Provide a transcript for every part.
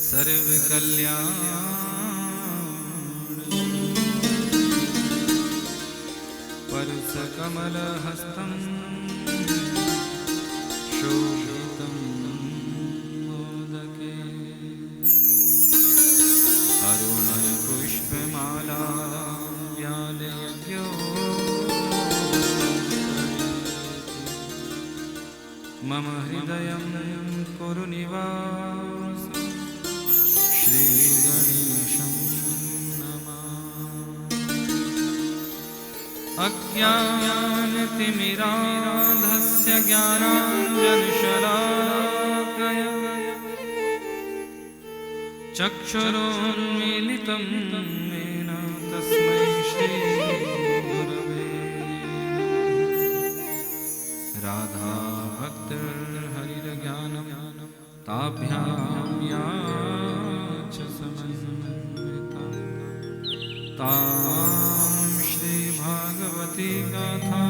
सर्वकल्याण परशकमलहस्तं शोभितं मोदके अरुणपुष्पमाला व्यालयद्यो मम हृदयं कुरु निवासं श्रीगणेशं नमामि। अज्ञानतिमिरान्धस्य ज्ञानाञ्जनशलाकया चक्षुरुन्मीलितं येन तस्मै श्रीगुरवे राधा भक्तिर्हरिर्ज्ञानं ताभ्यां या च समन्विता तां श्रीभागवती गाथा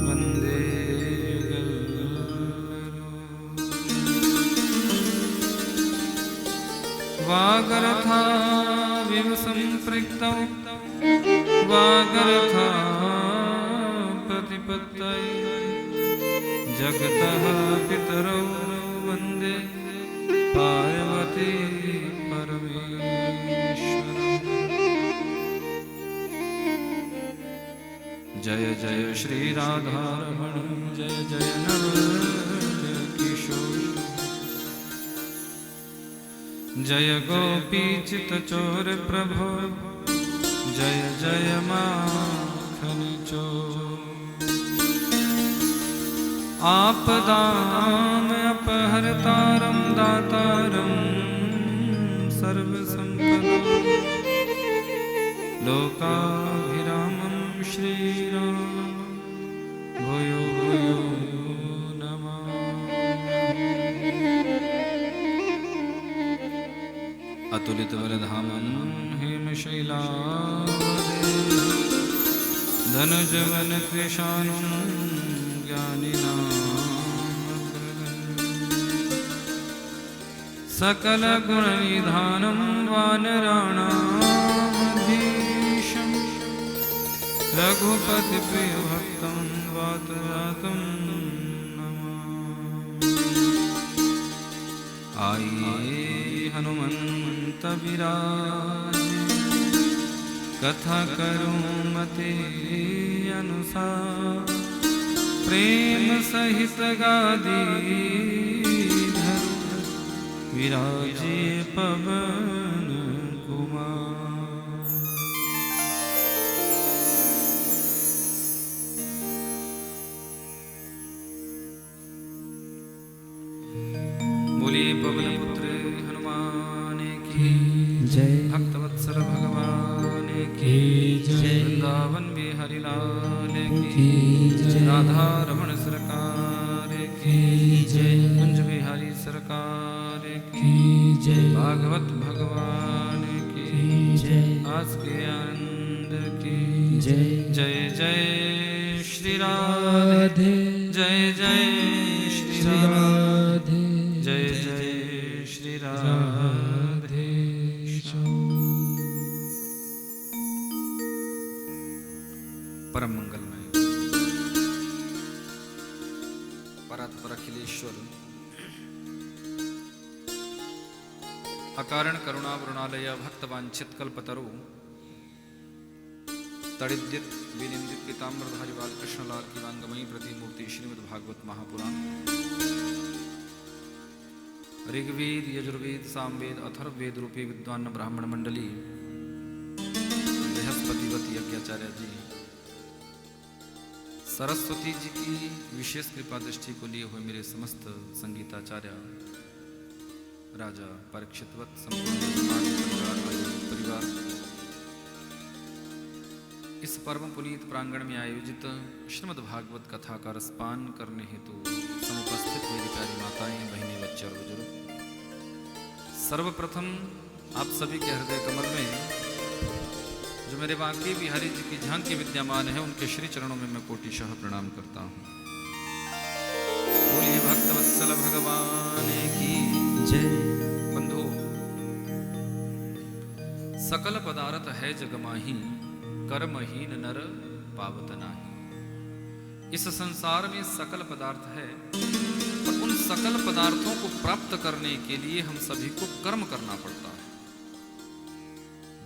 वन्दे वागर्थाविव सम्पृक्तौ वागर्था प्रतिपत्तये जगतः पितरौ वन्दे पार्वती परमेश्वरम्। जय जय श्री राधारमण जय जय नवकिशोर जय गोपीचितचोर प्रभो जय जय माखन चोर। आपदाम अपहर्तारं दातारं सर्वसम्पदां लोकाभिरामं श्रीराम भूयो भूयो नमामि। अतुलितबलधामं हेमशैलावदेहं धनुजवनकृशानुं ज्ञानिनां सकलगुणनिधानं वानराणामधीशं रघुपतिप्रियभक्तं वातजातं नमामि। आइए हनुमंत विराजे कथा करूं मते अनुसार प्रेम सहित गादी विराजे पवन कुमार। बोलिए पवन पुत्र हनुमान की जय। भक्तवत्सल भगवान की जय। वृंदावन बिहारी लाल की जय। राधा रमण सरकार की जय। कुंज बिहारी सरकार की जय। भागवत भगवान की जय। आज के आनंद की जय। जय जय श्री राधे जय जय श्री राधे जय जय श्री राधे। परम मंगलमय परात्पर अखिलेश्वर अकारण करुणा वृणालय भक्तवांछित कल्पतरु तड़िद्यत विनिंदित पीताम्बरधारी बाल कृष्णलाल की वांगमयी प्रतिमूर्ति श्रीमद् भागवत महापुराण ऋग्वेद यजुर्वेद सामवेद अथर्ववेद रूपी विद्वान ब्राह्मण मंडली बृहस्पतिवती यज्ञाचार्य जी सरस्वती जी की विशेष कृपा दृष्टि को लिए हुए मेरे समस्त संगीताचार्य राजा परीक्षितवत संपूर्ण परिवार इस परम पुनीत प्रांगण में आयोजित श्रीमद् भागवत कथा का रसपान करने हेतु समुपस्थित मेरी प्यारी माताएं बहनें बच्चे और बुजुर्ग, सर्वप्रथम आप सभी के हृदय कमल में जो मेरे बांके बिहारी जी की झांकी विद्यमान है उनके श्री चरणों में मैं कोटिशः प्रणाम करता हूँ। बोलिए भक्तवत्सल भगवान की जय। बंधु सकल पदार्थ है जग माही, कर्महीन नर पावत नाही। इस संसार में सकल पदार्थ है, पर उन सकल पदार्थों को प्राप्त करने के लिए हम सभी को कर्म करना पड़ता है।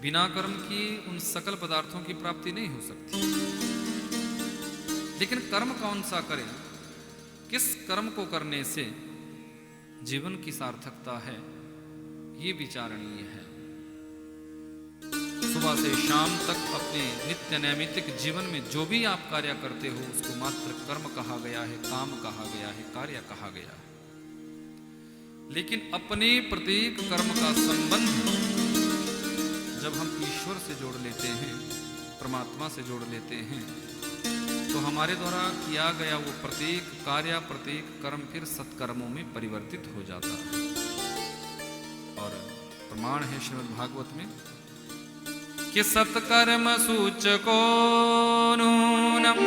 बिना कर्म किए उन सकल पदार्थों की प्राप्ति नहीं हो सकती। लेकिन कर्म कौन सा करें, किस कर्म को करने से जीवन की सार्थकता है, ये विचारणीय है। सुबह से शाम तक अपने नित्य नैमित्तिक जीवन में जो भी आप कार्य करते हो उसको मात्र कर्म कहा गया है, काम कहा गया है, कार्य कहा गया है। लेकिन अपने प्रत्येक कर्म का संबंध जब हम ईश्वर से जोड़ लेते हैं, परमात्मा से जोड़ लेते हैं, तो हमारे द्वारा किया गया वो प्रत्येक कार्य, प्रत्येक कर्म फिर सत्कर्मों में परिवर्तित हो जाता है। और प्रमाण है श्रीमद् भागवत में कि सत्कर्म सूचको नूनम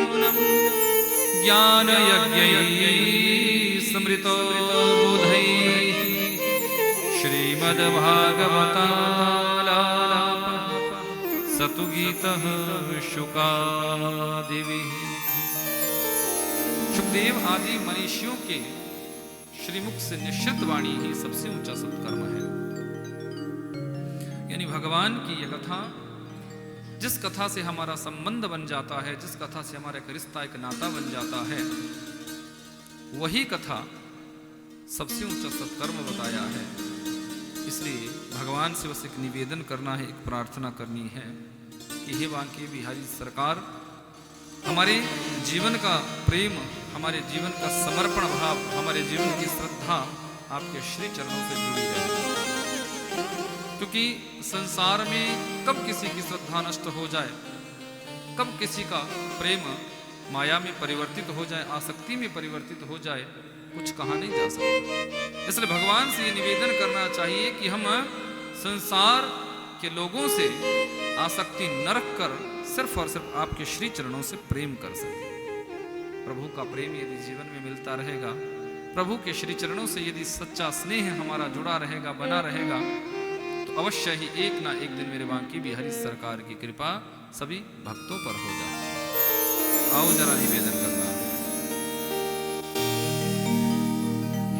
ज्ञान यज्ञैः स्मृतो बुधैः श्रीमद् भागवतालाप सतु गीतः शुकादिभिः। शुकदेव आदि मनीषियों के श्रीमुख से निश्चित वाणी ही सबसे ऊंचा सत्कर्म है। यानी भगवान की यह कथा, जिस कथा से हमारा संबंध बन जाता है, जिस कथा से हमारा एक रिश्ता, एक नाता बन जाता है, वही कथा सबसे ऊंचा सत्कर्म बताया है। इसलिए भगवान से बस एक निवेदन करना है, एक प्रार्थना करनी है कि हे बांके बिहारी सरकार, हमारे जीवन का प्रेम, हमारे जीवन का समर्पण भाव, हमारे जीवन की श्रद्धा आपके श्री चरणों से जुड़ी रहे। क्योंकि संसार में कब किसी की श्रद्धा नष्ट हो जाए, कब किसी का प्रेम माया में परिवर्तित हो जाए, आसक्ति में परिवर्तित हो जाए, कुछ कहा नहीं जा सकता। इसलिए भगवान से ये निवेदन करना चाहिए कि हम संसार के लोगों से आसक्ति न रखकर सिर्फ और सिर्फ आपके श्री चरणों से प्रेम कर सके। प्रभु का प्रेम यदि जीवन में मिलता रहेगा, प्रभु के श्री चरणों से यदि सच्चा स्नेह हमारा जुड़ा रहेगा, बना रहेगा, तो अवश्य ही एक ना एक दिन मेरे बांके बिहारी सरकार की कृपा सभी भक्तों पर हो जाती है। आओ जरा निवेदन करना है।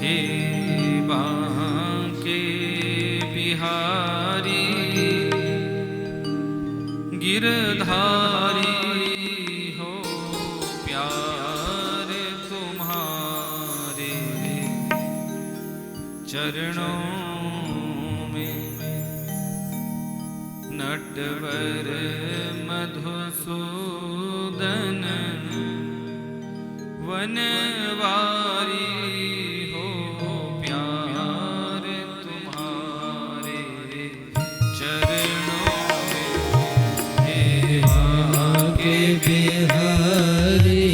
हे बांके बिहारी गिरधारी हो प्यार तुम्हारे चरणों में, नटवर मधुसूदन वनवारी हो प्यार तुम्हारे चरणों में। हे बांके बिहारी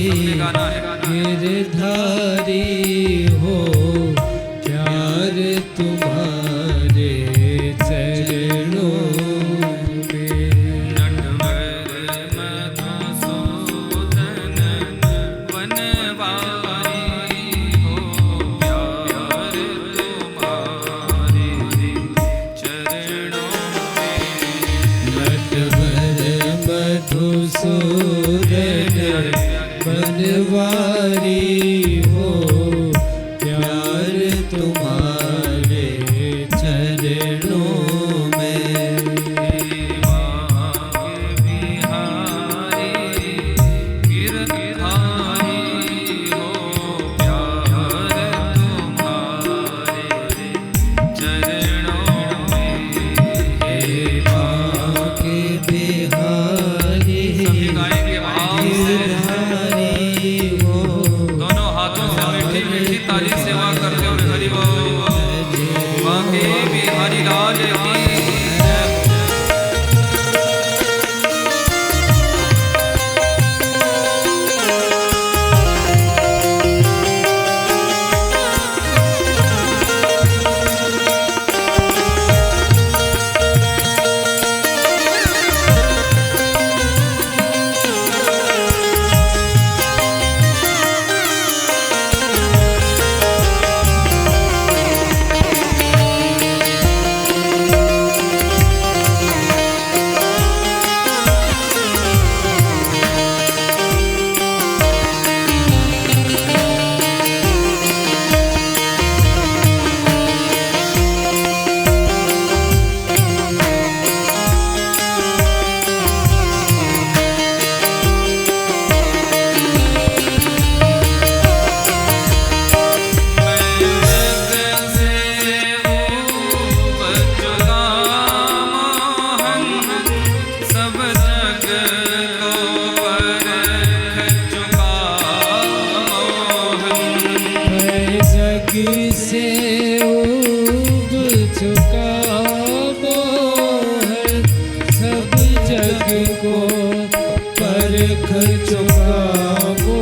गिरधारी हो प्यार तुम्हारे चरणों बनवारी हो प्यार तुम्हारे चरणों में। बिहारी गिरधारी हो प्यार तुम्हारे चरणों में। हे बांके बिहारी ताली सेवा करते हुए हरि बोल बांके बिहारी लाल की। चुकावो है सब जग को परख चुकावो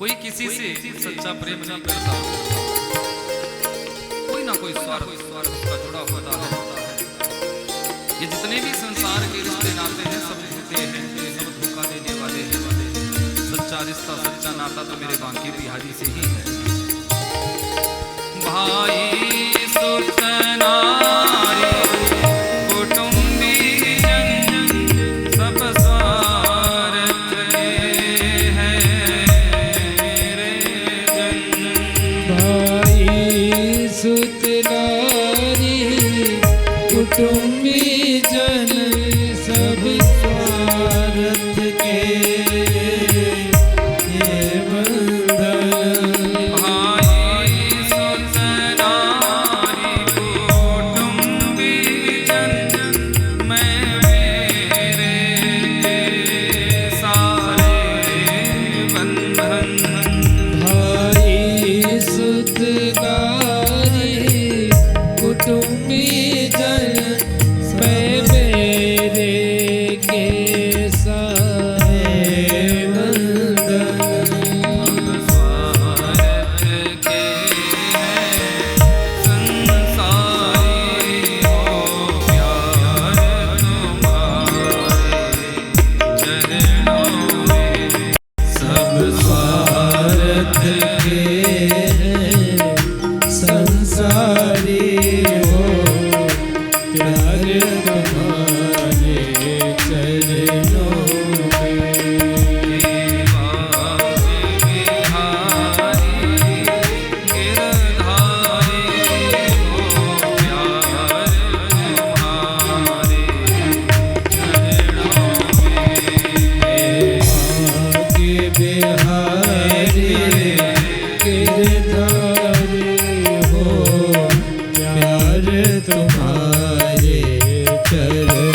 कोई किसी से सच्चा प्रेम नहीं करता, कोई ना कोई स्वार्थ उसका जुड़ा होता है। ये जितने भी संसार के रिश्ते नाते हैं सब झूठे हैं, सब धोखा देने वाले हैं। सच्चा रिश्ता सच्चा नाता तो मेरे बांके बिहारी से ही है। भाई सुतनारी कुटुंबी जन सब स्वार्थ है रे जन। भाई सुतनारी कुटुंबी जन सब स्वार्थ के तुम्हारे चरणों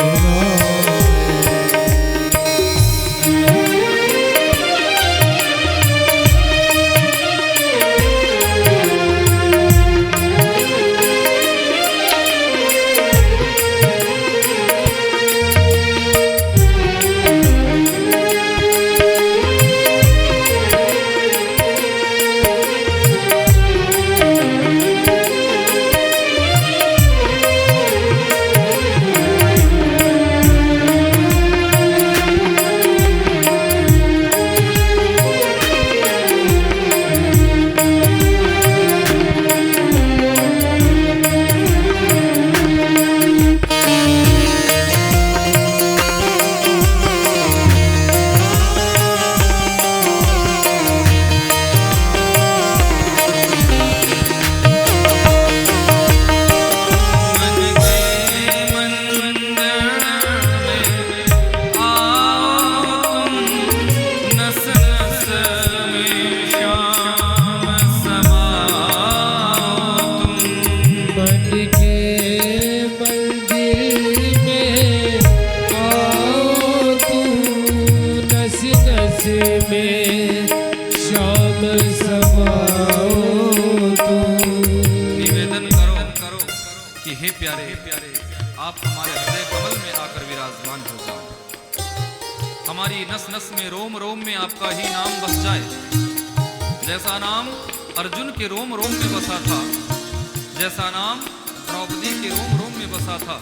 आप हमारे हृदय कमल में आकर विराजमान हो जाओ। हमारी नस नस में रोम रोम में आपका ही नाम बस जाए। जैसा नाम अर्जुन के रोम रोम में बसा था, जैसा नाम द्रौपदी के रोम रोम में बसा था,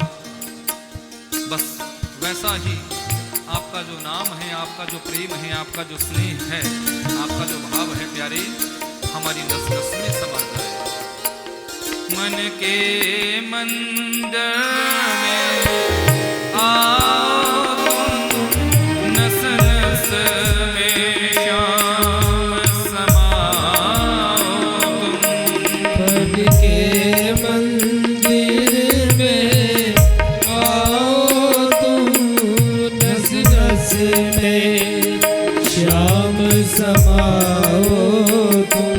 बस वैसा ही आपका जो नाम है, आपका जो प्रेम है, आपका जो स्नेह है, आपका जो भाव है प्यारे, हमारी नस नस में समा जाए। मन के मंदिर में आओ नस नस में श्याम समाओ मन के मंदिर में आओ तुम नस नस में श्याम समाओ तुम।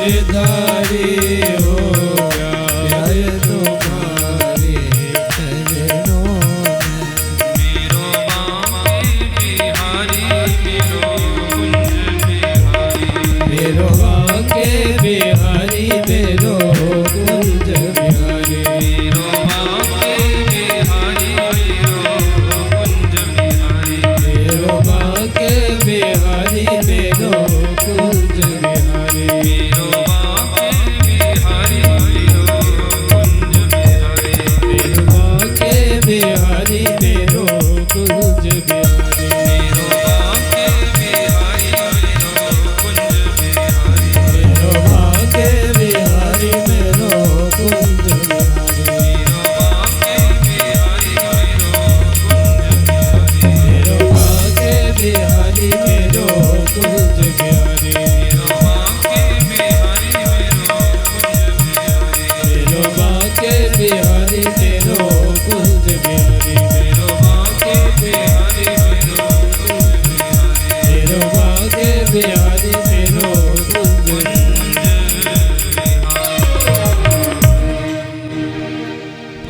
गिरधारी हो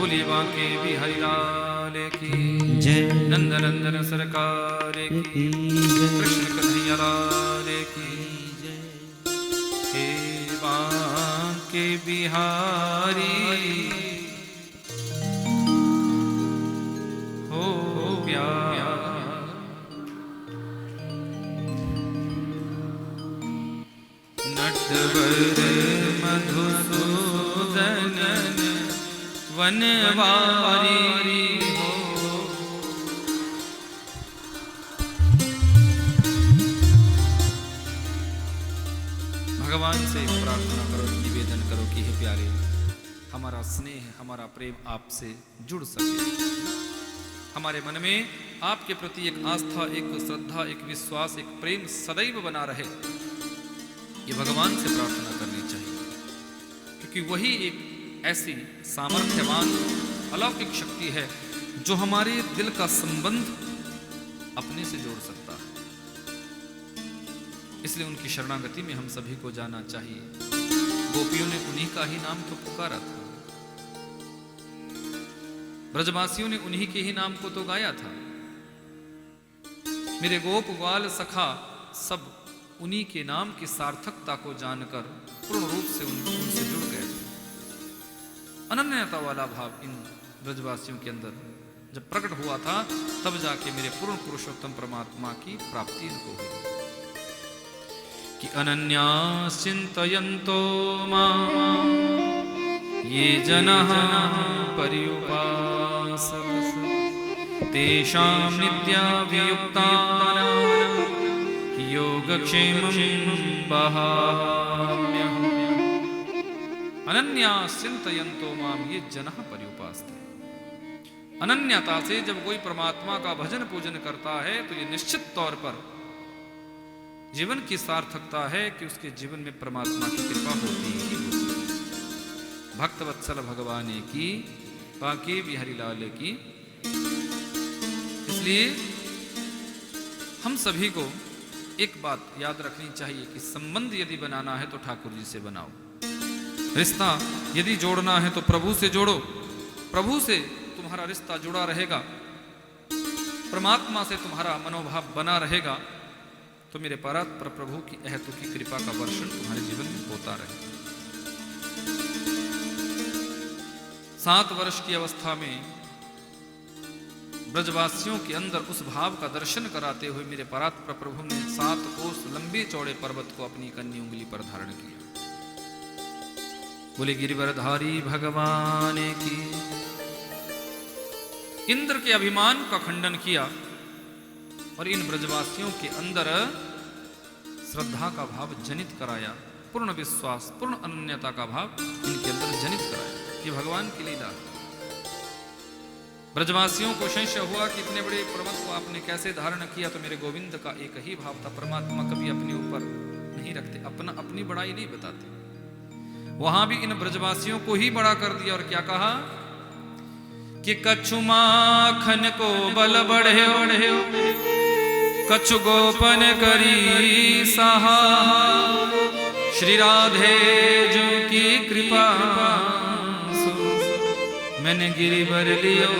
बोलिए बांके बिहारी लाल की जय। नंद नंदन सरकार की कृष्ण कन्हैया लाल की हे बांके बिहारी हो प्यार नटवर मधुसूदन वनवारी हो। भगवान से प्रार्थना करो, निवेदन करो कि हे प्यारे, हमारा स्नेह, हमारा प्रेम आपसे जुड़ सके, हमारे मन में आपके प्रति एक आस्था, एक श्रद्धा, एक विश्वास, एक प्रेम सदैव बना रहे। ये भगवान से प्रार्थना करनी चाहिए, क्योंकि वही एक ऐसी सामर्थ्यवान अलौकिक शक्ति है जो हमारे दिल का संबंध अपने से जोड़ सकता है। इसलिए उनकी शरणागति में हम सभी को जाना चाहिए। गोपियों ने उन्हीं का ही नाम तो पुकारा था, ब्रजवासियों ने उन्हीं के ही नाम को तो गाया था। मेरे गोप ग्वाल सखा सब उन्हीं के नाम की सार्थकता को जानकर पूर्ण रूप से उनसे जुड़ गए। अनन्यता वाला भाव इन ब्रजवासियों के अंदर जब प्रकट हुआ था, तब जाके मेरे पूर्ण पुरुषोत्तम परमात्मा की प्राप्ति इनको हुई कि अनन्या चिंतयन्तो मां ये जनाः पर्युपासते तेषां नित्याभियुक्तानां योगक्षेमं वहाम्यहम्। अनन्या चिंतयन्तो मां ये जनः पर्युपासते। अनन्यता से जब कोई परमात्मा का भजन पूजन करता है तो ये निश्चित तौर पर जीवन की सार्थकता है कि उसके जीवन में परमात्मा की कृपा होती ही होती है। भक्त वत्सल भगवान की, बांके बिहारी लाल की। इसलिए हम सभी को एक बात याद रखनी चाहिए कि संबंध यदि बनाना है तो ठाकुर जी से बनाओ, रिश्ता यदि जोड़ना है तो प्रभु से जोड़ो। प्रभु से तुम्हारा रिश्ता जुड़ा रहेगा, परमात्मा से तुम्हारा मनोभाव बना रहेगा, तो मेरे परात्पर प्रभु की अहेतु की कृपा का वर्षण तुम्हारे जीवन में होता रहे। 7 वर्ष की अवस्था में ब्रजवासियों के अंदर उस भाव का दर्शन कराते हुए मेरे परात्पर प्रभु ने 7 कोस लंबे चौड़े पर्वत को अपनी कन्नी उंगली पर धारण किया। बोले गिरिवरधारी भगवान की। इंद्र के अभिमान का खंडन किया और इन ब्रजवासियों के अंदर श्रद्धा का भाव जनित कराया, पूर्ण विश्वास, पूर्ण अनन्यता का भाव इनके अंदर जनित कराया। ये भगवान की लीला। ब्रजवासियों को संशय हुआ कि इतने बड़े पर्वत को आपने कैसे धारण किया, तो मेरे गोविंद का एक ही भाव था, परमात्मा कभी अपने ऊपर नहीं रखते, अपनी बड़ाई नहीं बताते। वहां भी इन ब्रजवासियों को ही बड़ा कर दिया और क्या कहा कि कछु माखन को बल बढ़े, कछु गोपन करी सहा, श्री राधे जो की कृपा मैंने गिरिवर लियो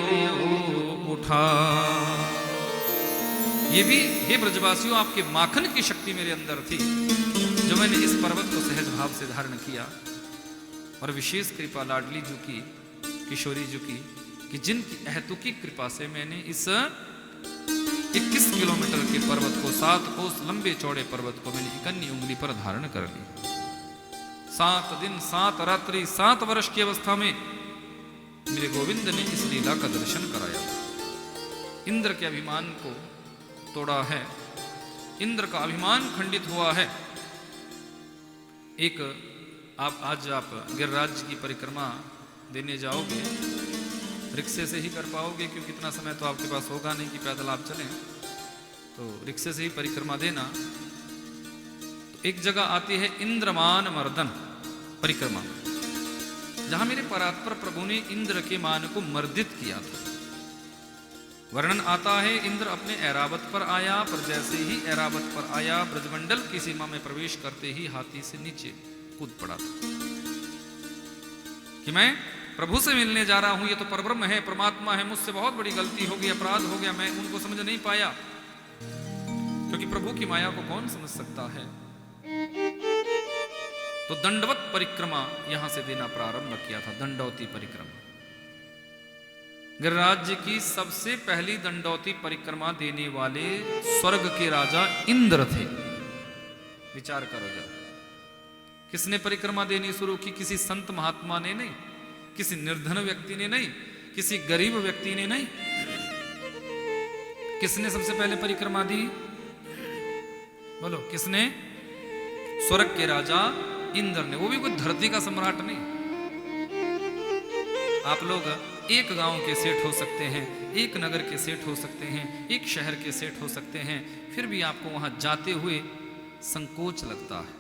उठा। ये भी हे ब्रजवासियों आपके माखन की शक्ति मेरे अंदर थी, जो मैंने इस पर्वत को सहज भाव से धारण किया। और विशेष कृपा लाडली जी की, किशोरी जी की, कि जिनकी अहेतुकी कृपा से मैंने इस 21 किलोमीटर के पर्वत को, 7 कोस लंबे चौड़े पर्वत को मैंने इकन्नी उंगली पर धारण कर ली। 7 दिन 7 रात्रि 7 वर्ष की अवस्था में मेरे गोविंद ने इस लीला का दर्शन कराया। इंद्र के अभिमान को तोड़ा है, इंद्र का अभिमान खंडित हुआ है। एक आज आप गिरिराज की परिक्रमा देने जाओगे, रिक्शे से ही कर पाओगे, क्योंकि इतना समय तो आपके पास होगा नहीं कि पैदल आप चलें, तो रिक्शे से ही परिक्रमा देना। तो एक जगह आती है इंद्रमान मर्दन परिक्रमा, जहां मेरे परात्पर प्रभु ने इंद्र के मान को मर्दित किया था। वर्णन आता है, इंद्र अपने ऐरावत पर आया, पर जैसे ही ऐरावत पर आया, ब्रजमंडल की सीमा में प्रवेश करते ही हाथी से नीचे कूद पड़ा था कि मैं प्रभु से मिलने जा रहा हूं, ये तो परब्रह्म है, परमात्मा है, मुझसे बहुत बड़ी गलती हो गई, अपराध हो गया, मैं उनको समझ नहीं पाया। क्योंकि प्रभु की माया को कौन समझ सकता है। तो दंडवत परिक्रमा यहां से देना प्रारंभ किया था, दंडौती परिक्रमा। गिरिराज जी की सबसे पहली दंडौती परिक्रमा देने वाले स्वर्ग के राजा इंद्र थे। विचार करो जरा, किसने परिक्रमा देनी शुरू की? किसी संत महात्मा ने नहीं, किसी निर्धन व्यक्ति ने नहीं, किसी गरीब व्यक्ति ने नहीं। किसने सबसे पहले परिक्रमा दी? बोलो किसने? स्वर्ग के राजा इंद्र ने। वो भी कोई धरती का सम्राट नहीं। आप लोग एक गांव के सेठ हो सकते हैं, एक नगर के सेठ हो सकते हैं, एक शहर के सेठ हो सकते हैं, फिर भी आपको वहां जाते हुए संकोच लगता है।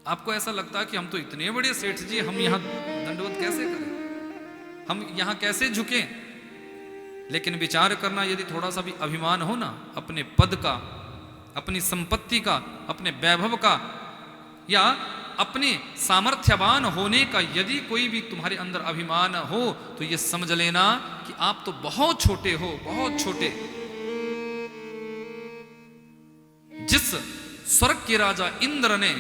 आपको ऐसा लगता है कि हम तो इतने बड़े सेठ जी, हम यहां दंडवत कैसे करें, हम यहां कैसे झुकें। लेकिन विचार करना, यदि थोड़ा सा भी अभिमान हो ना अपने पद का, अपनी संपत्ति का, अपने वैभव का, या अपने सामर्थ्यवान होने का, यदि कोई भी तुम्हारे अंदर अभिमान हो, तो यह समझ लेना कि आप तो बहुत छोटे हो, बहुत छोटे। जिस स्वर्ग के राजा इंद्र ने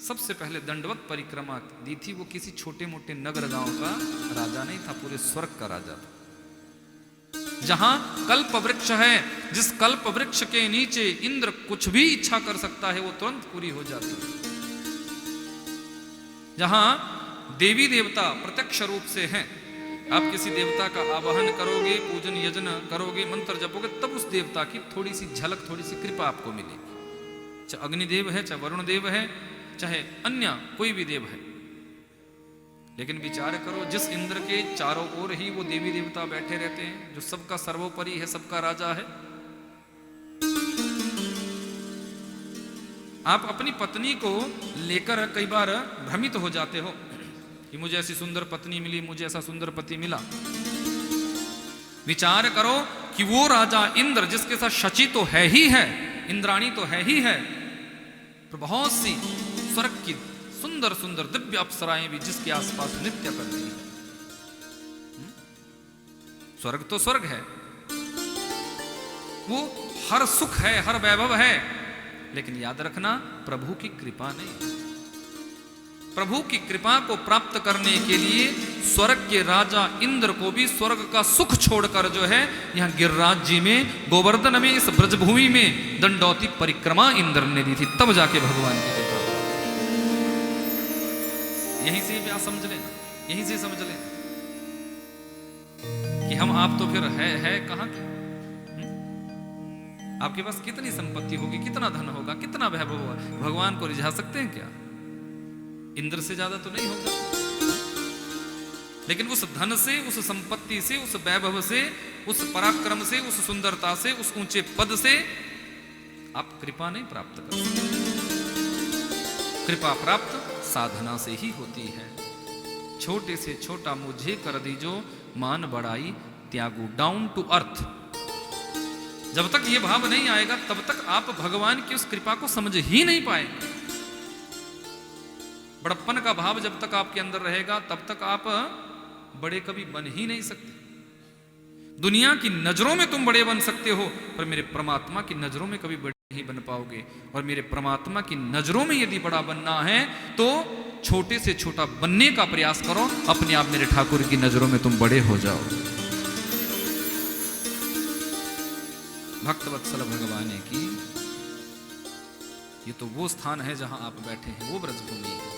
सबसे पहले दंडवत परिक्रमा दी थी, वो किसी छोटे मोटे नगर गांव का राजा नहीं था, पूरे स्वर्ग का राजा था। जहां कल्प वृक्ष है, जिस कल्प वृक्ष के नीचे इंद्र कुछ भी इच्छा कर सकता है, वो तुरंत पूरी हो जाती है। जहां देवी देवता प्रत्यक्ष रूप से हैं, आप किसी देवता का आवाहन करोगे, पूजन यजन करोगे, मंत्र जपोगे, तब उस देवता की थोड़ी सी झलक, थोड़ी सी कृपा आपको मिलेगी। चाहे अग्निदेव है, चाहे वरुण देव है, चाहे अन्य कोई भी देव है। लेकिन विचार करो, जिस इंद्र के चारों ओर ही वो देवी देवता बैठे रहते हैं, जो सबका सर्वोपरि है, सबका राजा है, आप अपनी पत्नी को लेकर कई बार भ्रमित हो जाते हो कि मुझे ऐसी सुंदर पत्नी मिली, मुझे ऐसा सुंदर पति मिला। विचार करो कि वो राजा इंद्र, जिसके साथ शची तो है ही है, इंद्राणी तो है ही है, पर बहुत सी स्वर्ग की सुंदर सुंदर दिव्य अप्सराएं भी जिसके आसपास नृत्य करती हैं। स्वर्ग तो स्वर्ग है, वो हर सुख है, हर वैभव है, लेकिन याद रखना प्रभु की कृपा नहीं। प्रभु की कृपा को प्राप्त करने के लिए स्वर्ग के राजा इंद्र को भी स्वर्ग का सुख छोड़कर जो है यहां गिरिराज जी में, गोवर्धन में, इस ब्रजभूमि में दंडौती परिक्रमा इंद्र ने दी थी, तब जाके भगवान की कृपा। यहीं से भी आप समझ लेना, यहीं से समझ लेना कि हम आप तो फिर है कहां के। आपके पास कितनी संपत्ति होगी, कितना धन होगा, कितना वैभव होगा, भगवान को रिझा सकते हैं क्या? इंद्र से ज्यादा तो नहीं होगा। लेकिन उस धन से, उस संपत्ति से, उस वैभव से, उस पराक्रम से, उस सुंदरता से, उस ऊंचे पद से आप कृपा नहीं प्राप्त कर सकते। कृपा प्राप्त साधना से ही होती है। छोटे से छोटा मुझे कर दीजो, मान बढ़ाई त्यागू, डाउन टू अर्थ। जब तक ये भाव नहीं आएगा, तब तक आप भगवान की उस कृपा को समझ ही नहीं पाएंगे। बड़प्पन का भाव जब तक आपके अंदर रहेगा, तब तक आप बड़े कभी बन ही नहीं सकते। दुनिया की नजरों में तुम बड़े बन सकते हो, पर मेरे परमात्मा की नजरों में कभी बड़े नहीं बन पाओगे। और मेरे परमात्मा की नजरों में यदि बड़ा बनना है, तो छोटे से छोटा बनने का प्रयास करो, अपने आप मेरे ठाकुर की नजरों में तुम बड़े हो जाओ। भक्तवत्सल भगवान की ये तो वो स्थान है जहां आप बैठे हैं, वो ब्रजभूमि है।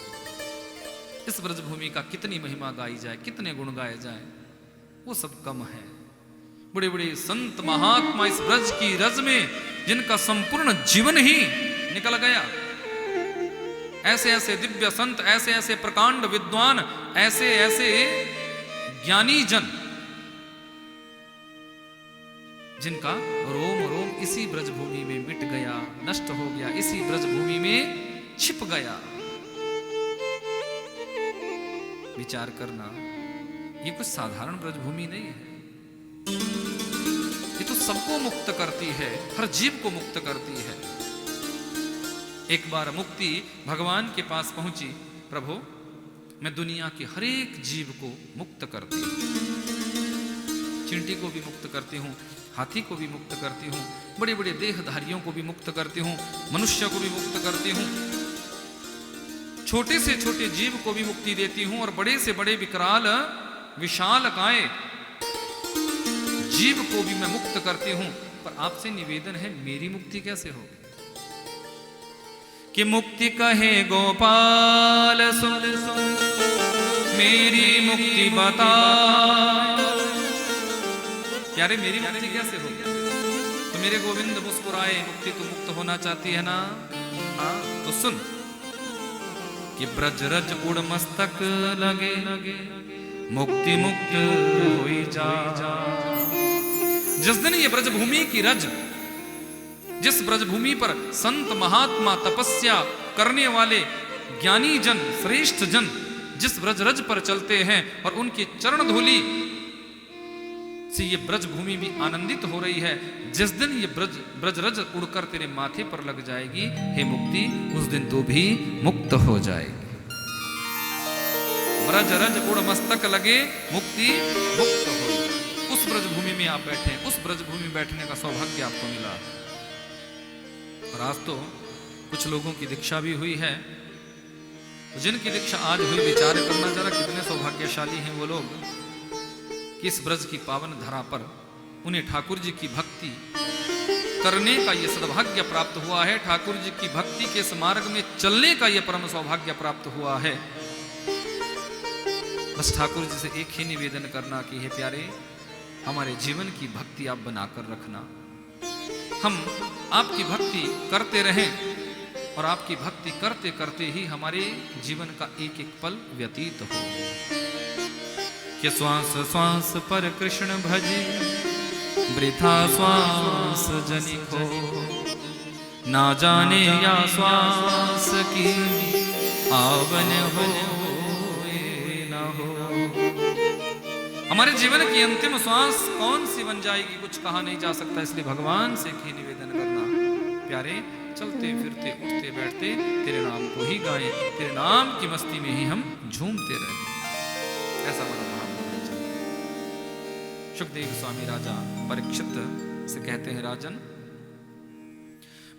इस ब्रजभूमि का कितनी महिमा गाई जाए, कितने गुण गाए जाए, वो सब कम है। बड़े बड़े संत महात्मा इस ब्रज की रज में, जिनका संपूर्ण जीवन ही निकल गया, ऐसे ऐसे दिव्य संत, ऐसे ऐसे प्रकांड विद्वान, ऐसे ऐसे ज्ञानी जन, जिनका रोम रोम इसी ब्रजभूमि में मिट गया, नष्ट हो गया, इसी ब्रजभूमि में छिप गया। विचार करना, ये कुछ साधारण ब्रजभूमि नहीं है। ये तो सबको मुक्त करती है, हर जीव को मुक्त करती है। एक बार मुक्ति भगवान के पास पहुंची, प्रभु मैं दुनिया के हर एक जीव को मुक्त करती हूँ। चींटी को भी मुक्त करती हूँ, हाथी को भी मुक्त करती हूँ, बड़े बड़े देहधारियों को भी मुक्त करती हूँ, मनुष्य को भी मुक्त करती हूँ, छोटे से छोटे जीव को भी मुक्ति देती हूँ, और बड़े से बड़े विकराल विशाल काय जीव को भी मैं मुक्त करती हूँ। पर आपसे निवेदन है, मेरी मुक्ति कैसे होगी? कि मुक्ति कहे गोपाल सुन सुन, मेरी मुक्ति बता। प्यारे, मेरी मुक्ति कैसे होगी? तो मेरे गोविंद मुस्कुराए, मुक्ति तो मुक्त होना चाहती है ना? हाँ, तो सुन कि ब्रज रज उड़ मस्तक लगे, मुक्ति मुक्त होई जा। जिस दिन ये ब्रजभूमि की रज, जिस ब्रजभूमि पर संत महात्मा तपस्या करने वाले ज्ञानी जन, श्रेष्ठ जन जिस ब्रज रज पर चलते हैं और उनकी चरण धूलि से ये ब्रजभूमि भी आनंदित हो रही है, जिस दिन ये ब्रज रज उड़कर तेरे माथे पर लग जाएगी, हे मुक्ति, उस दिन तू भी मुक्त हो जाएगी। ब्रज रज उड़ मस्तक लगे, मुक्ति मुक्त हो। उस ब्रजभूमि में आप बैठे, उस ब्रजभूमि में बैठने का सौभाग्य आपको मिला। और आज तो कुछ लोगों की दीक्षा भी हुई है, तो जिनकी दीक्षा आज हुई, विचार करना जरा कितने सौभाग्यशाली हैं वो लोग कि इस ब्रज की पावन धरा पर उन्हें ठाकुर जी की भक्ति करने का ये सद्भाग्य प्राप्त हुआ है, ठाकुर जी की भक्ति के इस मार्ग में चलने का ये परम सौभाग्य प्राप्त हुआ है। बस ठाकुर जी से एक ही निवेदन करना कि हे प्यारे, हमारे जीवन की भक्ति आप बनाकर रखना, हम आपकी भक्ति करते रहें, और आपकी भक्ति करते करते ही हमारे जीवन का एक एक पल व्यतीत हो। कि श्वास श्वास पर कृष्ण भजी, वृथा श्वास जनिको, ना जाने या श्वास की आवन हो ना हो। हमारे जीवन की अंतिम श्वास कौन सी बन जाएगी, कुछ कहा नहीं जा सकता, इसलिए भगवान से ही निवेदन करना, प्यारे, चलते फिरते उठते बैठते तेरे नाम को ही गाएं, तेरे नाम की मस्ती में ही हम झूमते रहें। ऐसा बड़ा महात्मा चले। सुखदेव स्वामी राजा परीक्षित से कहते हैं, राजन,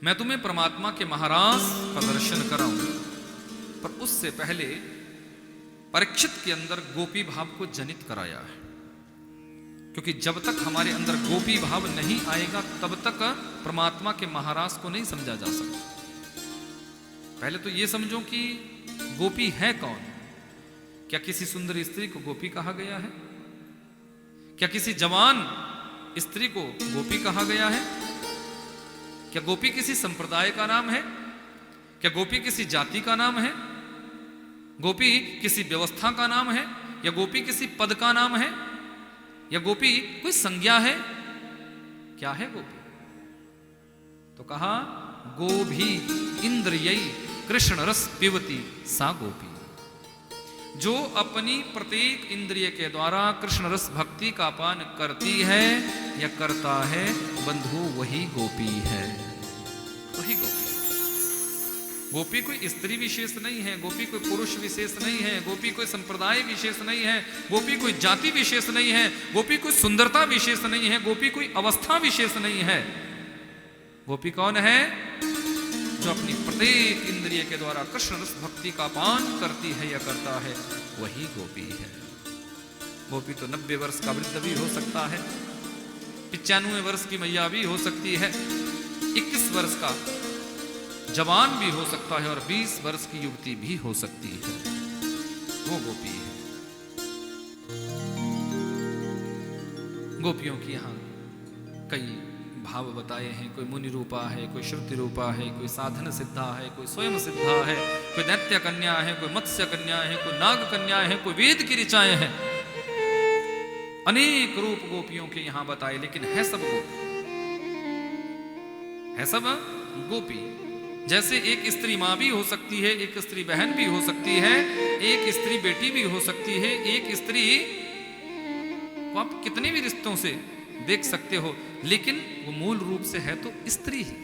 मैं तुम्हें परमात्मा के महाराज का दर्शन कराऊं, पर उससे पहले परीक्षित के अंदर गोपी भाव को जनित कराया है, क्योंकि जब तक हमारे अंदर गोपी भाव नहीं आएगा तब तक परमात्मा के महाराज को नहीं समझा जा सकता। पहले तो ये समझो कि गोपी है कौन। क्या किसी सुंदर स्त्री को गोपी कहा गया है? क्या किसी जवान स्त्री को गोपी कहा गया है? क्या गोपी किसी संप्रदाय का नाम है? क्या गोपी किसी जाति का नाम है? गोपी किसी व्यवस्था का नाम है? या गोपी किसी पद का नाम है? या गोपी कोई संज्ञा है? क्या है गोपी? तो कहा, गोभी इंद्रियई कृष्ण रस पिबती सा गोपी। जो अपनी प्रत्येक इंद्रिय के द्वारा कृष्ण रस भक्ति का पान करती है या करता है, बंधु, वही गोपी है, वही गोपी। गोपी कोई स्त्री विशेष नहीं है, गोपी कोई पुरुष विशेष नहीं है, गोपी कोई संप्रदाय विशेष नहीं है, गोपी कोई जाति विशेष नहीं है, गोपी कोई सुंदरता विशेष नहीं है, गोपी कोई अवस्था विशेष नहीं है। गोपी कौन है? जो अपनी प्रत्येक इंद्रिय के द्वारा कृष्ण रस भक्ति का पान करती है या करता है, वही गोपी है। गोपी तो 90 वर्ष का वृद्ध भी हो सकता है, 95 वर्ष की मैया भी हो सकती है, 21 वर्ष का जवान भी हो सकता है, और 20 वर्ष की युवती भी हो सकती है। वो गोपी है। गोपियों की यहां कई भाव बताए हैं। कोई मुनि रूपा है, कोई श्रुति रूपा है, कोई साधन सिद्धा है, कोई स्वयं सिद्धा है, कोई दैत्य कन्या है, कोई मत्स्य कन्या है, कोई नाग कन्या है, कोई वेद की ऋचाएं हैं। अनेक रूप गोपियों के यहां बताए, लेकिन है सब गोपी, है सब गोपी। जैसे एक स्त्री मां भी हो सकती है, एक स्त्री बहन भी हो सकती है, एक स्त्री बेटी भी हो सकती है, एक स्त्री को आप कितने भी रिश्तों से देख सकते हो, लेकिन वो मूल रूप से है तो स्त्री ही।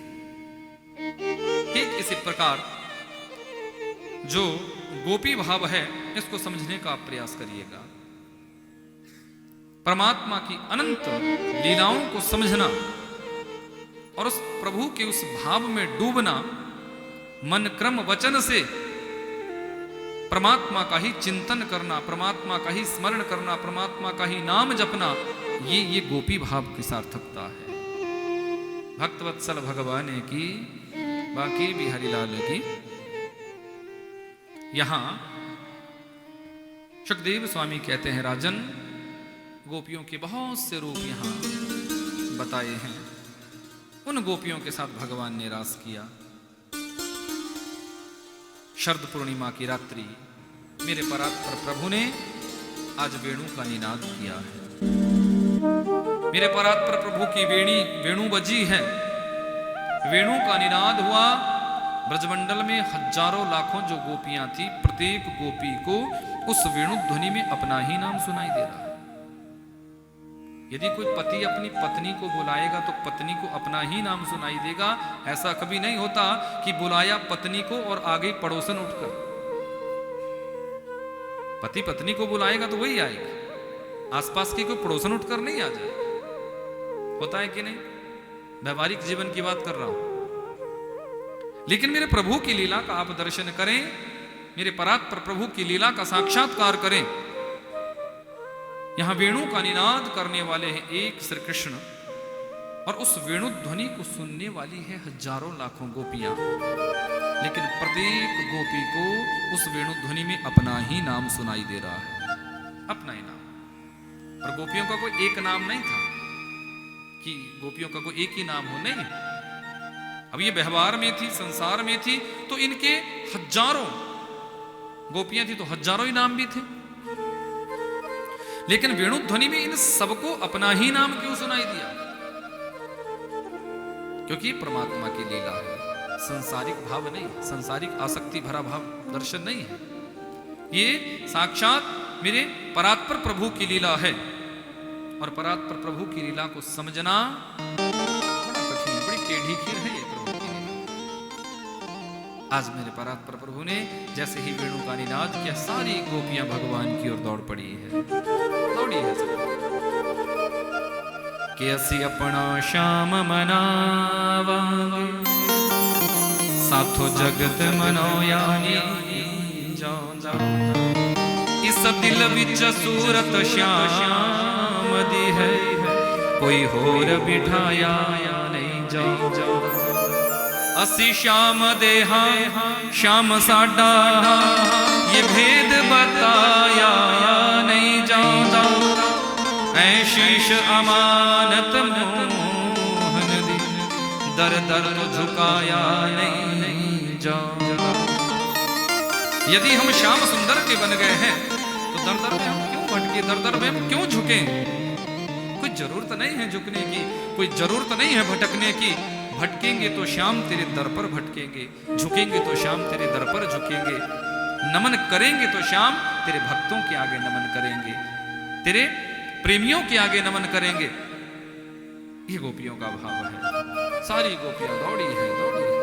ठीक इसी प्रकार जो गोपी भाव है इसको समझने का आप प्रयास करिएगा। परमात्मा की अनंत लीलाओं को समझना और उस प्रभु के उस भाव में डूबना, मन क्रम वचन से परमात्मा का ही चिंतन करना, परमात्मा का ही स्मरण करना, परमात्मा का ही नाम जपना, ये गोपी भाव की सार्थकता है। भक्तवत्सल भगवान की, बाकी बिहारी लाल की। यहां सुखदेव स्वामी कहते हैं, राजन गोपियों के बहुत से रूप यहां बताए हैं। उन गोपियों के साथ भगवान ने रास किया। शरद पूर्णिमा की रात्रि मेरे परात्पर प्रभु ने आज वेणु का निनाद किया है। मेरे परात्पर प्रभु की वेणु बजी है, वेणु का निनाद हुआ। ब्रजमंडल में हजारों लाखों जो गोपियां थी, प्रत्येक गोपी को उस वेणु ध्वनि में अपना ही नाम सुनाई दे रहा है। यदि कोई पति अपनी पत्नी को बुलाएगा तो पत्नी को अपना ही नाम सुनाई देगा। ऐसा कभी नहीं होता कि बुलाया पत्नी को और आगे पड़ोसन उठकर। पति पत्नी को बुलाएगा तो वही आएगा, आसपास की कोई पड़ोसन उठकर नहीं आ जाए। होता है कि नहीं? व्यवहारिक जीवन की बात कर रहा हूं। लेकिन मेरे प्रभु की लीला का आप दर्शन करें, मेरे परात्पर प्रभु की लीला का साक्षात्कार करें। यहां वेणु का निनाद करने वाले हैं एक श्री कृष्ण, और उस वेणु ध्वनि को सुनने वाली है हजारों लाखों गोपियां। लेकिन प्रत्येक गोपी को उस वेणु ध्वनि में अपना ही नाम सुनाई दे रहा है, अपना ही नाम। और गोपियों का कोई एक नाम नहीं था कि गोपियों का कोई एक ही नाम हो, नहीं। अब ये व्यवहार में थी, संसार में थी, तो इनके हजारों गोपियां थी तो हजारों ही नाम भी थे। लेकिन वेणु ध्वनि में इन सबको अपना ही नाम क्यों सुनाई दिया? क्योंकि परमात्मा की लीला है, संसारिक भाव नहीं, संसारिक आसक्ति भरा भाव दर्शन नहीं है। ये साक्षात मेरे परात्पर प्रभु की लीला है। और परात्पर प्रभु की लीला को समझना बड़ा कठिन है, बड़ी टेढ़ी खीर है ये प्रभु की लीला। आज मेरे परात्पर प्रभु ने जैसे ही वेणु का निनाद किया, सारी गोपियां भगवान की ओर दौड़ पड़ी है, दौड़ी है सब। कि असी अपना श्याम मनावा, साथो जगत मनोयानी जाओ। इस दिल विच सूरत श्याम दी है, कोई होर बिठाया नहीं जाओ। असी श्याम देहा श्याम साडा, ये भेद बताया नहीं जाता। ऐ शीश अमानत मोहन दी, दर दर तो झुकाया नहीं जाता। यदि हम श्याम सुंदर के बन गए हैं तो दर दर में हम क्यों भटके, दर दर में हम क्यों झुके? कोई जरूरत नहीं है झुकने की, कोई जरूरत नहीं है भटकने की। भटकेंगे तो श्याम तेरे दर पर भटकेंगे, झुकेंगे तो श्याम तेरे दर पर झुकेंगे, नमन करेंगे तो श्याम तेरे भक्तों के आगे नमन करेंगे, तेरे प्रेमियों के आगे नमन करेंगे। ये गोपियों का भाव है। सारी गोपियां दौड़ी है, दौड़ी है।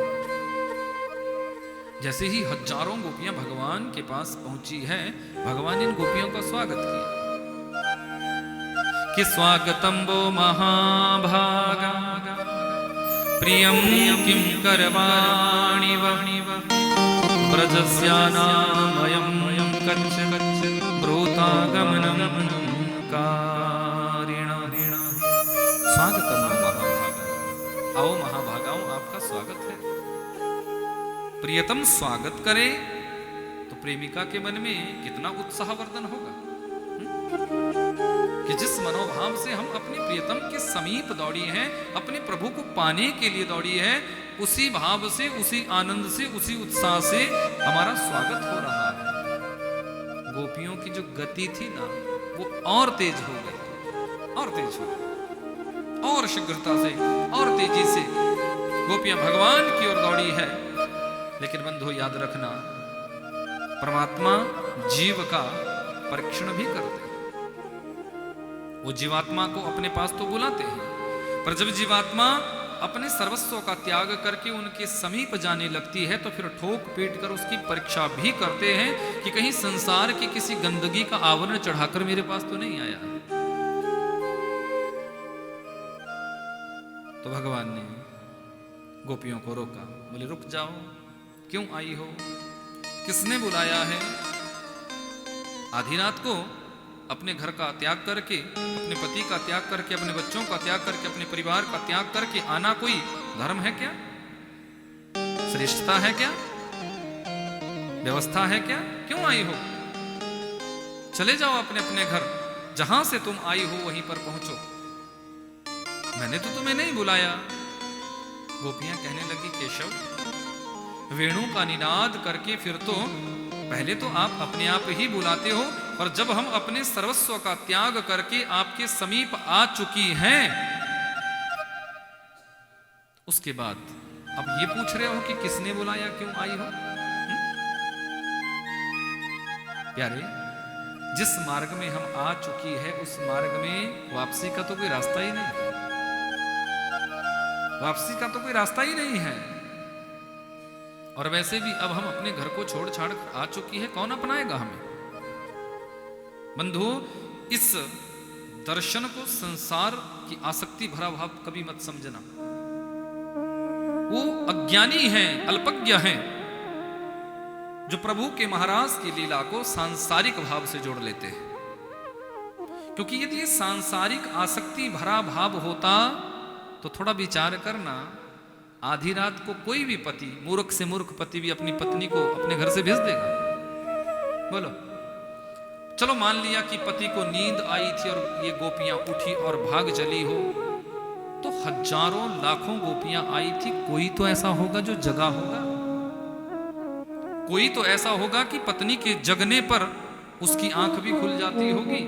जैसे ही हजारों गोपियां भगवान के पास पहुंची है, भगवान इन गोपियों का स्वागत किया कि स्वागतम वो महाभागा, प्रियम किम करवाणि वह, ब्रजस्यानामयं कच्छ ब्रूतागमनं कारिणा। स्वागतम महाभागा, आओ महाभागाओं, आपका स्वागत है। प्रियतम स्वागत करे तो प्रेमिका के मन में कितना उत्साहवर्धन होगा कि जिस मनोभाव से हम अपने प्रियतम के समीप दौड़ी हैं, अपने प्रभु को पाने के लिए दौड़ी है, उसी भाव से, उसी आनंद से, उसी उत्साह से हमारा स्वागत हो रहा है। गोपियों की जो गति थी ना, वो और तेज हो गई, और तेज हो गई, और शीघ्रता से, और तेजी से गोपियां भगवान की ओर दौड़ी है। लेकिन बंधु याद रखना, परमात्मा जीव का परीक्षण भी करते हैं। वो जीवात्मा को अपने पास तो बुलाते हैं, पर जब जीवात्मा अपने सर्वस्व का त्याग करके उनके समीप जाने लगती है तो फिर ठोक पीट कर उसकी परीक्षा भी करते हैं कि कहीं संसार की किसी गंदगी का आवरण चढ़ाकर मेरे पास तो नहीं आया। तो भगवान ने गोपियों को रोका, बोले रुक जाओ, क्यों आई हो, किसने बुलाया है? आधी रात को अपने घर का त्याग करके, अपने पति का त्याग करके, अपने बच्चों का त्याग करके, अपने परिवार का त्याग करके आना कोई धर्म है क्या? श्रेष्ठता है क्या? व्यवस्था है क्या? क्यों आई हो? चले जाओ अपने अपने घर, जहां से तुम आई हो वहीं पर पहुंचो, मैंने तो तुम्हें नहीं बुलाया। गोपियां कहने लगी, केशव, वेणु का निनाद करके फिर तो पहले तो आप अपने आप ही बुलाते हो, और जब हम अपने सर्वस्व का त्याग करके आपके समीप आ चुकी हैं, उसके बाद अब ये पूछ रहे हो कि किसने बुलाया, क्यों आई हो? प्यारे, जिस मार्ग में हम आ चुकी है उस मार्ग में वापसी का तो कोई रास्ता ही नहीं है। वापसी का तो कोई रास्ता ही नहीं है। और वैसे भी अब हम अपने घर को छोड़ छाड़ कर आ चुकी है, कौन अपनाएगा हमें? बंधु, इस दर्शन को संसार की आसक्ति भरा भाव कभी मत समझना। वो अज्ञानी हैं, अल्पज्ञ हैं, जो प्रभु के महाराज की लीला को सांसारिक भाव से जोड़ लेते हैं। क्योंकि यदि ये सांसारिक आसक्ति भरा भाव होता तो थोड़ा विचार करना, आधी रात को कोई भी पति, मूर्ख से मूर्ख पति भी अपनी पत्नी को अपने घर से भेज देगा? बोलो। चलो मान लिया कि पति को नींद आई थी और ये गोपियां उठी और भाग चली हो, तो हजारों लाखों गोपियां आई थी, कोई तो ऐसा होगा जो जगा होगा। कोई तो ऐसा होगा कि पत्नी के जगने पर उसकी आंख भी खुल जाती होगी,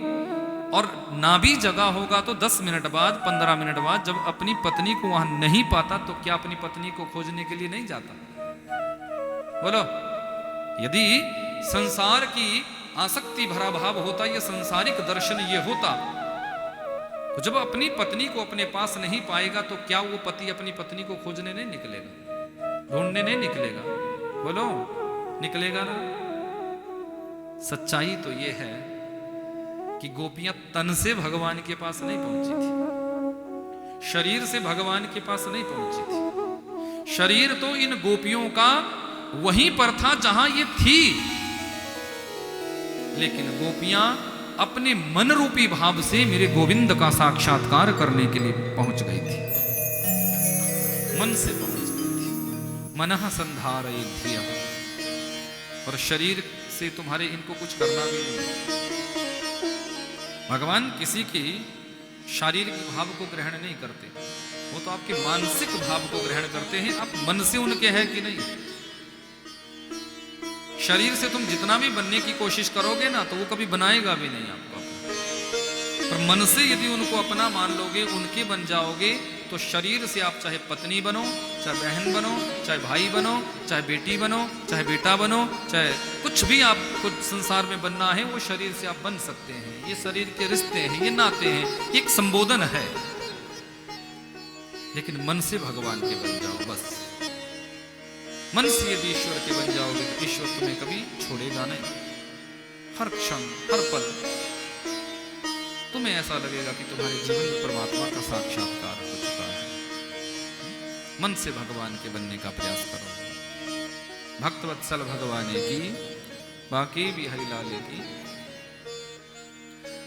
और ना भी जगा होगा तो 10 मिनट बाद, 15 मिनट बाद जब अपनी पत्नी को वहां नहीं पाता तो क्या अपनी पत्नी को खोजने के लिए नहीं जाता? बोलो। यदि संसार की आसक्ति भरा भाव होता, ये संसारिक दर्शन ये होता, तो जब अपनी पत्नी को अपने पास नहीं पाएगा तो क्या वो पति अपनी पत्नी को खोजने नहीं निकलेगा, ढूंढने नहीं निकलेगा? बोलो, निकलेगा ना? सच्चाई तो ये है कि गोपियां तन से भगवान के पास नहीं पहुंची थी, शरीर से भगवान के पास नहीं पहुंची थी। शरीर तो इन गोपियों का वहीं पर था जहां ये थी, लेकिन गोपियां अपने मन रूपी भाव से मेरे गोविंद का साक्षात्कार करने के लिए पहुंच गई थी, मन से पहुंच गई थी। मनः संधारयेत् धियः, और शरीर से तुम्हारे इनको कुछ करना भी नहीं। भगवान किसी की शारीरिक भाव को ग्रहण नहीं करते, वो तो आपके मानसिक भाव को ग्रहण करते हैं। आप मन से उनके हैं कि नहीं? शरीर से तुम जितना भी बनने की कोशिश करोगे ना, तो वो कभी बनाएगा भी नहीं आपको। पर मन से यदि उनको अपना मान लोगे, उनके बन जाओगे, तो शरीर से आप चाहे पत्नी बनो, चाहे बहन बनो, चाहे भाई बनो, चाहे बेटी बनो, चाहे बेटा बनो, चाहे कुछ भी आपको संसार में बनना है, वो शरीर से आप बन सकते हैं। ये शरीर के रिश्ते हैं, ये नाते हैं, एक संबोधन है। लेकिन मन से भगवान के बन जाओ बस। मन से यदि ईश्वर के बन जाओगे तो ईश्वर तुम्हें कभी छोड़ेगा नहीं। हर क्षण, हर पल तुम्हें ऐसा लगेगा कि तुम्हारे जीवन में परमात्मा का साक्षात्कार हो चुका है। मन से भगवान के बनने का प्रयास करो। भक्तवत्सल भगवान की, बाकी भी हरिलाले की।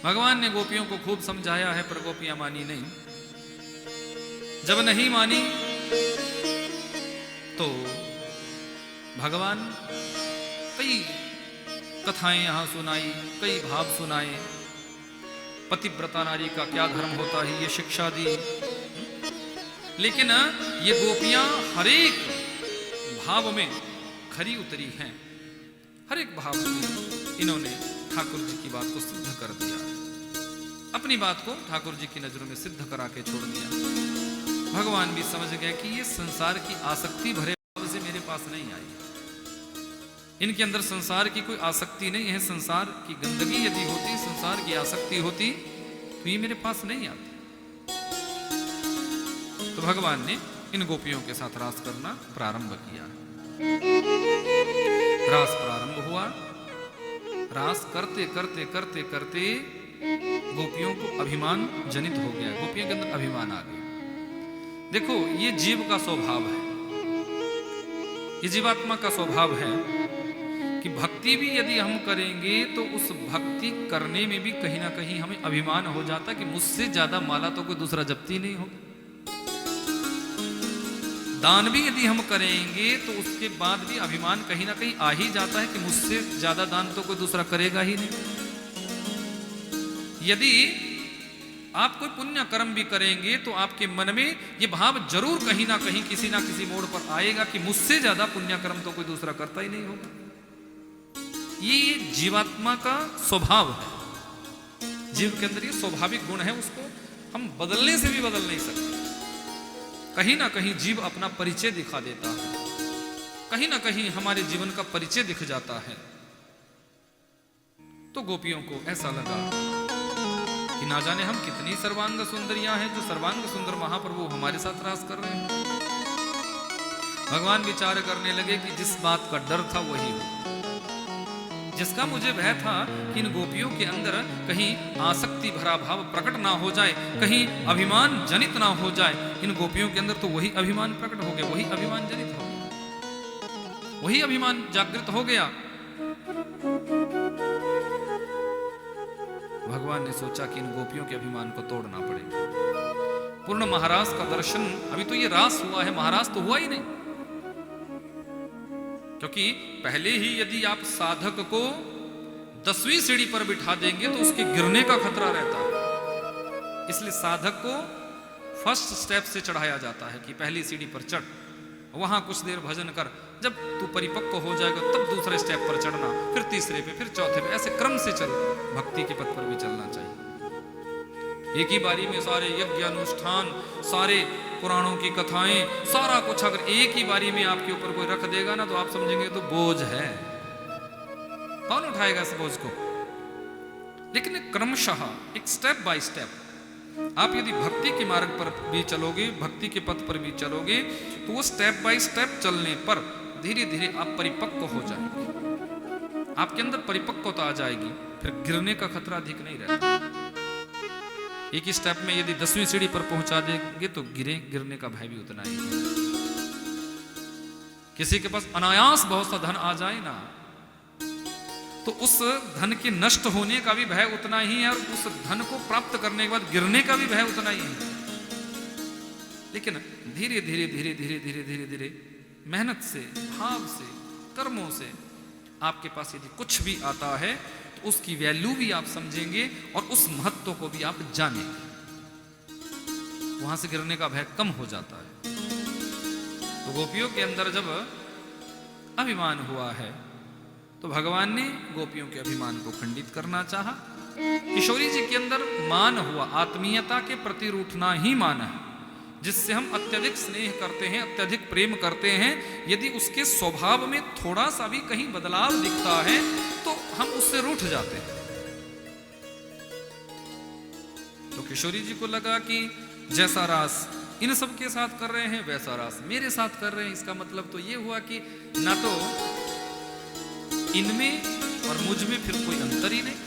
भगवान ने गोपियों को खूब समझाया है, पर गोपियां मानी नहीं। जब नहीं मानी तो भगवान कई कथाएं यहां सुनाई, कई भाव सुनाए। पतिव्रता नारी का क्या धर्म होता है ये शिक्षा दी। लेकिन ये गोपियां हर एक भाव में खरी उतरी हैं। हर एक भाव में इन्होंने ठाकुर जी की बात को सिद्ध कर दिया, अपनी बात को ठाकुर जी की नजरों में सिद्ध करा के छोड़ दिया। भगवान भी समझ गए कि ये संसार की आसक्ति भरे भाव से मेरे पास नहीं आई। इनके अंदर संसार की कोई आसक्ति नहीं है। संसार की गंदगी यदि होती, संसार की आसक्ति होती, तो ये मेरे पास नहीं आती। तो भगवान ने इन गोपियों के साथ रास करना प्रारंभ किया। रास प्रारंभ हुआ। रास करते करते करते करते गोपियों को अभिमान जनित हो गया, गोपियों के अंदर अभिमान आ गया। देखो, ये जीव का स्वभाव है, ये जीवात्मा का स्वभाव है कि भक्ति भी यदि हम करेंगे तो उस भक्ति करने में भी कहीं ना कहीं हमें अभिमान हो जाता कि मुझसे ज्यादा माला तो कोई दूसरा जपती नहीं होगा। दान भी यदि हम करेंगे तो उसके बाद भी अभिमान कहीं ना कहीं आ ही जाता है कि मुझसे ज्यादा दान तो कोई दूसरा करेगा ही नहीं। यदि आप कोई पुण्य कर्म भी करेंगे तो आपके मन में ये भाव जरूर कहीं ना कहीं किसी ना किसी मोड़ पर आएगा कि मुझसे ज्यादा पुण्य कर्म तो कोई दूसरा करता ही नहीं होगा। ये जीवात्मा का स्वभाव है, जीव के अंदर ये स्वाभाविक गुण है, उसको हम बदलने से भी बदल नहीं सकते। कहीं ना कहीं जीव अपना परिचय दिखा देता है, कहीं ना कहीं हमारे जीवन का परिचय दिख जाता है। तो गोपियों को ऐसा लगा कि ना जाने हम कितनी सर्वांग सुंदरियां हैं जो सर्वांग सुंदर महाप्रभु हमारे साथ रास कर रहे हैं। भगवान विचार करने लगे कि जिस बात का डर था वही हो, जिसका मुझे भय था कि इन गोपियों के अंदर कहीं आसक्ति भरा भाव प्रकट ना हो जाए, कहीं अभिमान जनित ना हो जाए। इन गोपियों के अंदर तो वही अभिमान प्रकट हो गया, वही अभिमान जनित हो गया, वही अभिमान जागृत हो गया। भगवान ने सोचा कि इन गोपियों के अभिमान को तोड़ना पड़ेगा। पूर्ण महाराज का दर्शन, अभी तो ये रास हुआ है, महाराज तो हुआ ही नहीं। क्योंकि पहले ही यदि आप साधक को 10वीं सीढ़ी पर बिठा देंगे तो उसके गिरने का खतरा रहता है। इसलिए साधक को फर्स्ट स्टेप से चढ़ाया जाता है कि पहली सीढ़ी पर चढ़, वहां कुछ देर भजन कर, जब तू परिपक्व हो जाएगा तब दूसरे स्टेप पर चढ़ना, फिर तीसरे पे, फिर चौथे पे, ऐसे क्रम से चल। भक्ति के पथ पर भी चलना चाहिए। एक ही बारी में सारे यज्ञ अनुष्ठान, सारे पुराणों की कथाएं, सारा कुछ अगर एक ही बारी में आपके ऊपर कोई रख देगा ना तो आप समझेंगे तो बोझ है, कौन उठाएगा इस बोझ को। लेकिन क्रमशः, एक स्टेप बाय स्टेप आप यदि भक्ति के मार्ग पर भी चलोगे, भक्ति के पथ पर भी चलोगे, तो वो स्टेप बाय स्टेप चलने पर धीरे धीरे आप परिपक्व हो जाएंगे, आपके अंदर परिपक्वता आ जाएगी, फिर गिरने का खतरा अधिक नहीं रहता। एक ही स्टेप में यदि 10वीं सीढ़ी पर पहुंचा देंगे तो गिरने का भय भी उतना ही है। किसी के पास अनायास बहुत सा धन आ जाए ना तो उस धन के नष्ट होने का भी भय उतना ही है, और उस धन को प्राप्त करने के बाद गिरने का भी भय उतना ही है। लेकिन धीरे धीरे धीरे धीरे धीरे धीरे धीरे मेहनत से, भाव से, कर्मों से आपके पास यदि कुछ भी आता है तो उसकी वैल्यू भी आप समझेंगे और उस महत्व को भी आप जानेंगे। वहां से गिरने का भय कम हो जाता है। तो गोपियों के अंदर जब अभिमान हुआ है तो भगवान ने गोपियों के अभिमान को खंडित करना चाहा। किशोरी जी के अंदर मान हुआ, आत्मीयता के प्रति रूठना ही मान है, जिससे हम अत्यधिक स्नेह करते हैं, अत्यधिक प्रेम करते हैं। यदि उसके स्वभाव में थोड़ा सा भी कहीं बदलाव दिखता है तो हम उससे रूठ जाते हैं। तो किशोरी जी को लगा कि जैसा रास इन सब के साथ कर रहे हैं वैसा रास मेरे साथ कर रहे हैं। इसका मतलब तो ये हुआ कि ना तो इनमें और मुझ में फिर कोई अंतर ही नहीं।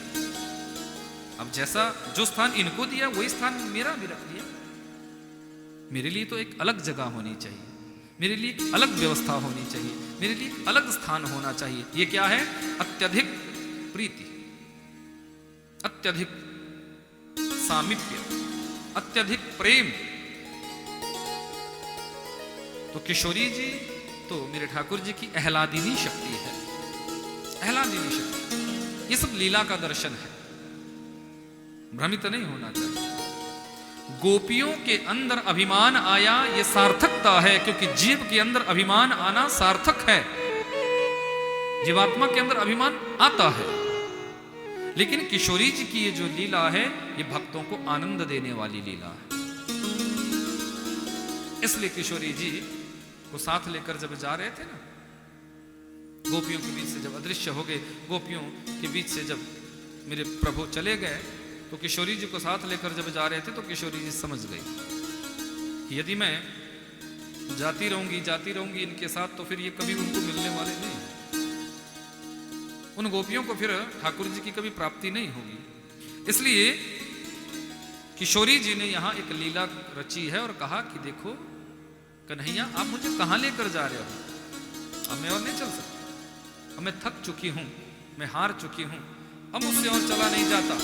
अब जैसा जो स्थान इनको दिया वही स्थान मेरा भी रख दिया। मेरे लिए तो एक अलग जगह होनी चाहिए, मेरे लिए एक अलग व्यवस्था होनी चाहिए, मेरे लिए एक अलग स्थान होना चाहिए। ये क्या है? अत्यधिक प्रीति, अत्यधिक सामीप्य, अत्यधिक प्रेम। तो किशोरी जी तो मेरे ठाकुर जी की आह्लादिनी शक्ति है, आह्लादिनी शक्ति। ये सब लीला का दर्शन है, भ्रमित नहीं होना चाहिए। गोपियों के अंदर अभिमान आया, ये सार्थकता है, क्योंकि जीव के अंदर अभिमान आना सार्थक है। जीवात्मा के अंदर अभिमान आता है, लेकिन किशोरी जी की ये जो लीला है ये भक्तों को आनंद देने वाली लीला है। इसलिए किशोरी जी को साथ लेकर जब जा रहे थे ना, गोपियों के बीच से जब अदृश्य हो गए, गोपियों के बीच से जब मेरे प्रभु चले गए, तो किशोरी जी को साथ लेकर जब जा रहे थे तो किशोरी जी समझ गई कि यदि मैं जाती रहूंगी इनके साथ, तो फिर ये कभी उनको मिलने वाले नहीं। उन गोपियों को फिर ठाकुर जी की कभी प्राप्ति नहीं होगी। इसलिए किशोरी जी ने यहां एक लीला रची है और कहा कि देखो कन्हैया, आप मुझे कहां लेकर जा रहे हो? अब मैं और नहीं चल सकता, अब मैं थक चुकी हूं, मैं हार चुकी हूं, अब मुझसे और चला नहीं जाता।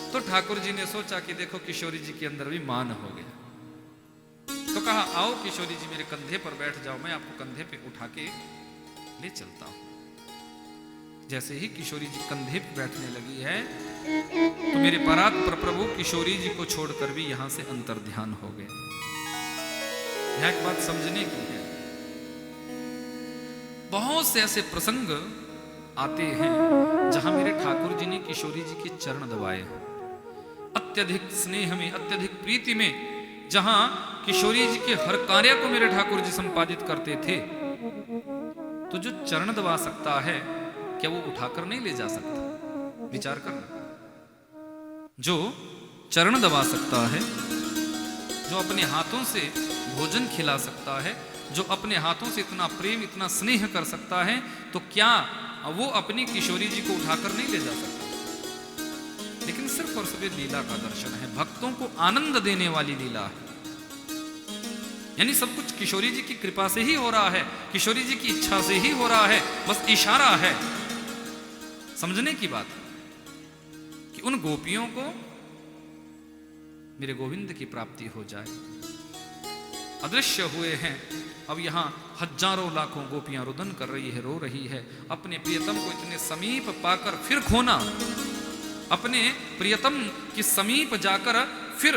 तो ठाकुर जी ने सोचा कि देखो किशोरी जी के अंदर भी मान हो गया, तो कहा आओ किशोरी जी मेरे कंधे पर बैठ जाओ, मैं आपको कंधे पे उठा के ले चलता हूं। जैसे ही किशोरी जी कंधे पे बैठने लगी है तो मेरे परात्पर प्रभु किशोरी जी को छोड़कर भी यहां से अंतर ध्यान हो गए। यह एक बात समझने की है, बहुत से ऐसे प्रसंग आते हैं जहां मेरे ठाकुर जी ने किशोरी जी के चरण दबाए हैं, अत्यधिक स्नेह में, अत्यधिक प्रीति में, जहां किशोरी जी के हर कार्य को मेरे ठाकुर जी संपादित करते थे। तो जो चरण दबा सकता है, क्या वो उठाकर नहीं ले जा सकता? विचार करना। जो चरण दबा सकता है, जो अपने हाथों से भोजन खिला सकता है, जो अपने हाथों से इतना प्रेम, इतना स्नेह कर सकता है, तो क्या वो अपनी किशोरी जी को उठाकर नहीं ले जा सकता? लेकिन सिर्फ और सिर्फ लीला का दर्शन है, भक्तों को आनंद देने वाली लीला है। यानी सब कुछ किशोरी जी की कृपा से ही हो रहा है, किशोरी जी की इच्छा से ही हो रहा है, बस इशारा है। समझने की बात कि उन गोपियों को मेरे गोविंद की प्राप्ति हो जाए। अदृश्य हुए हैं, अब यहां हजारों लाखों गोपियां रुदन कर रही है, रो रही है। अपने प्रियतम को इतने समीप पाकर फिर खोना, अपने प्रियतम के समीप जाकर फिर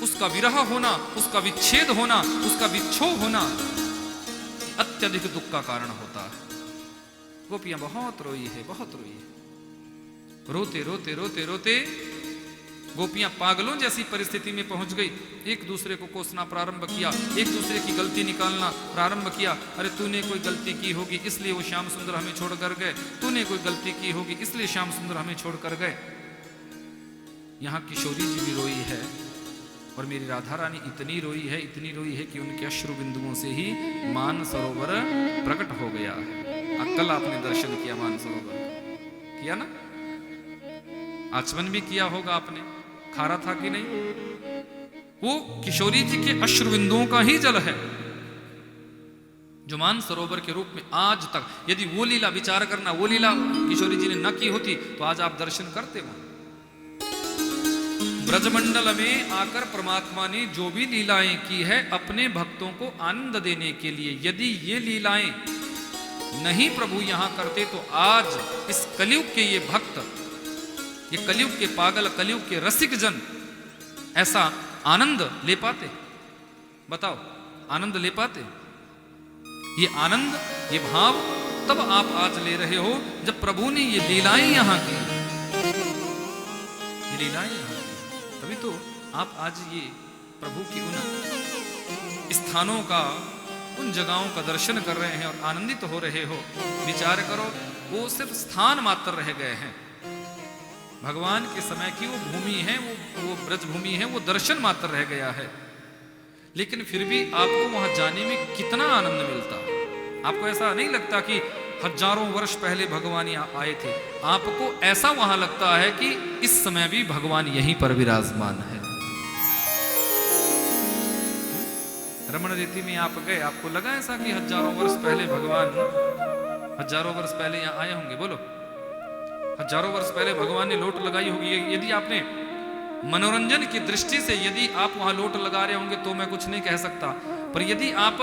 उसका विरह होना, उसका विच्छेद होना, उसका विच्छोह होना अत्यधिक दुख का कारण होता है। गोपियां बहुत रोई है, बहुत रोई है। रोते रोते रोते रोते गोपियां पागलों जैसी परिस्थिति में पहुंच गई। एक दूसरे को कोसना प्रारंभ किया, एक दूसरे की गलती निकालना प्रारंभ किया। अरे तूने कोई गलती की होगी इसलिए वो श्याम सुंदर हमें छोड़कर गए, तूने कोई गलती की होगी इसलिए श्याम सुंदर हमें छोड़कर गए। यहां किशोरी जी भी रोई है और मेरी राधा रानी इतनी रोई है, इतनी रोई है कि उनके अश्रु बिंदुओं से ही मान सरोवर प्रकट हो गया है। कल आपने दर्शन किया मान सरोवर, किया ना? आचमन भी किया होगा आपने, खारा था कि नहीं? वो किशोरी जी के अश्रु बिंदुओं का ही जल है जो मान सरोवर के रूप में आज तक, यदि वो लीला विचार करना, वो लीला किशोरी जी ने न की होती तो आज आप दर्शन करते हो। ब्रजमंडल में आकर परमात्मा ने जो भी लीलाएं की है अपने भक्तों को आनंद देने के लिए, यदि ये लीलाएं नहीं प्रभु यहां करते तो आज इस कलयुग के ये भक्त, ये कलयुग के पागल, कलयुग के रसिक जन ऐसा आनंद ले पाते? बताओ, आनंद ले पाते? ये आनंद, ये भाव तब आप आज ले रहे हो जब प्रभु ने ये लीलाएं यहां की, ये लीलाएं यहां की, तभी तो आप आज ये प्रभु की उन स्थानों का, उन जगहों का दर्शन कर रहे हैं और आनंदित हो रहे हो। विचार करो, वो सिर्फ स्थान मात्र रह गए हैं। भगवान के समय की वो भूमि है, वो ब्रज भूमि है, वो दर्शन मात्र रह गया है। लेकिन फिर भी आपको वहां जाने में कितना आनंद मिलता। आपको ऐसा नहीं लगता कि हजारों वर्ष पहले भगवान यहाँ आए थे? आपको ऐसा वहां लगता है कि इस समय भी भगवान यहीं पर विराजमान है। रमण रीति में आप गए, आपको लगा ऐसा कि हजारों वर्ष पहले भगवान, हजारों वर्ष पहले यहाँ आए होंगे? बोलो, हजारों वर्ष पहले भगवान ने लोट लगाई होगी। यदि आपने मनोरंजन की दृष्टि से यदि आप वहां लोट लगा रहे होंगे तो मैं कुछ नहीं कह सकता, पर यदि आप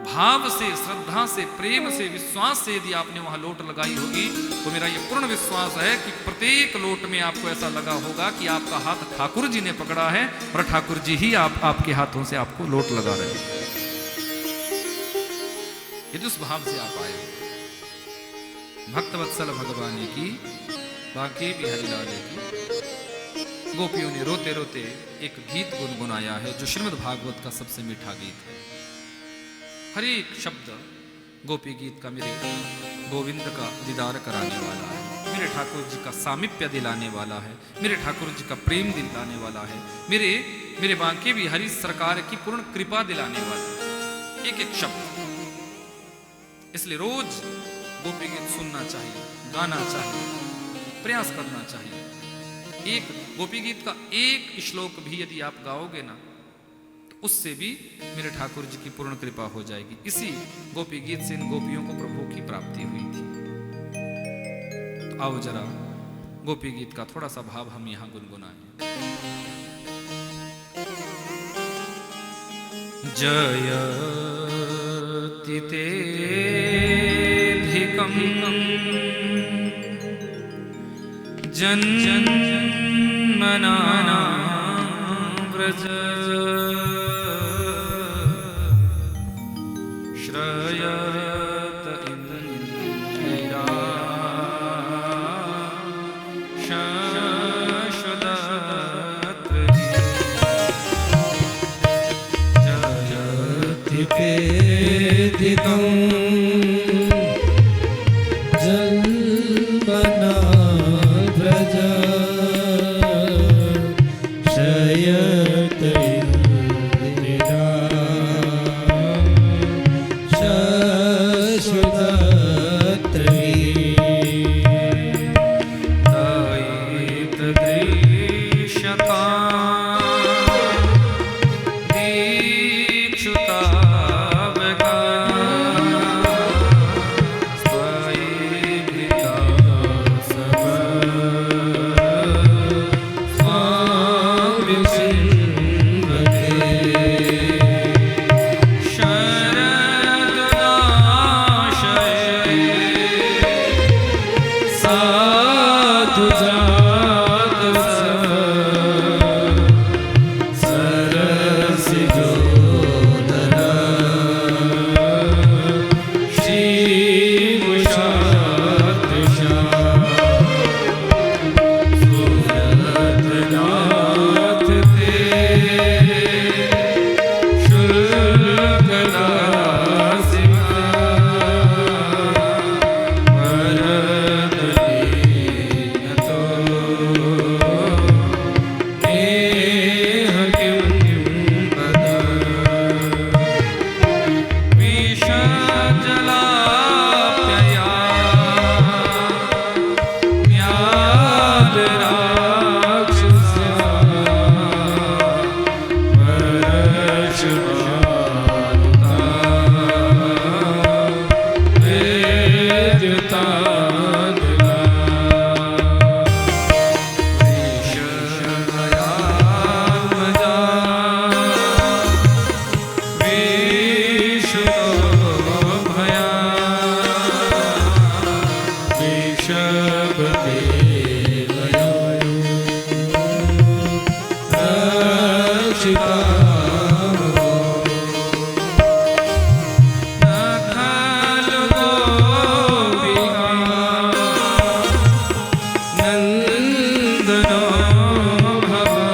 भाव से, श्रद्धा से, प्रेम से, विश्वास से यदि आपने वहां लोट लगाई होगी तो मेरा यह पूर्ण विश्वास है कि प्रत्येक लोट में आपको ऐसा लगा होगा कि आपका हाथ ठाकुर जी ने पकड़ा है और ठाकुर जी ही आपके हाथों से आपको लोट लगा रहे हैं। यदि उस भाव से आप आए, भक्तवत्सल भगवान की, बाकी बिहारी लाल की गोपियों ने रोते रोते एक गीत गुनगुनाया है जो श्रीमद् भागवत का सबसे मीठा गीत है। हर एक शब्द गोपी गीत का मेरे गोविंद का दीदार कराने वाला है। मेरे ठाकुर जी का सामीप्य दिलाने वाला है, मेरे ठाकुर जी का प्रेम दिलाने वाला है, मेरे बांके बिहारी सरकार की पूर्ण कृपा दिलाने वाला है, एक एक शब्द। इसलिए रोज गोपी गीत सुनना चाहिए, गाना चाहिए, प्रयास करना चाहिए। एक गोपी गीत का एक श्लोक भी यदि आप गाओगे ना, तो उससे भी मेरे ठाकुर जी की पूर्ण कृपा हो जाएगी। इसी गोपी गीत से इन गोपियों को प्रभु की प्राप्ति हुई थी। तो आओ जरा गोपी गीत का थोड़ा सा भाव हम यहां गुनगुनाएं। जयति तेऽधिकं जन्मना व्रज श्रयत इन्द्रिया शश्वदत्रयी। जयति पेदितं जन्मना व्रज शयत इन्द्रिया शश्वदत्रयी। दयितदृश्यता दीक्षुतावगा स्वैभृता सब स्वां विचिन्वते। शरदनाशये साधु जात सरसिजोदर श्रीमुषादृशा सुरतनाथ ते शुल्कदासिका वरदनीयतो नेह किं पद। विषजलाप्यया म्यादराक्षसा वर्षमानुता वेद्यतादगा। विषमयात्मजा विष्णुभया विषभदेवया रक्षिता न खलु गोपिका नन्दनो भवा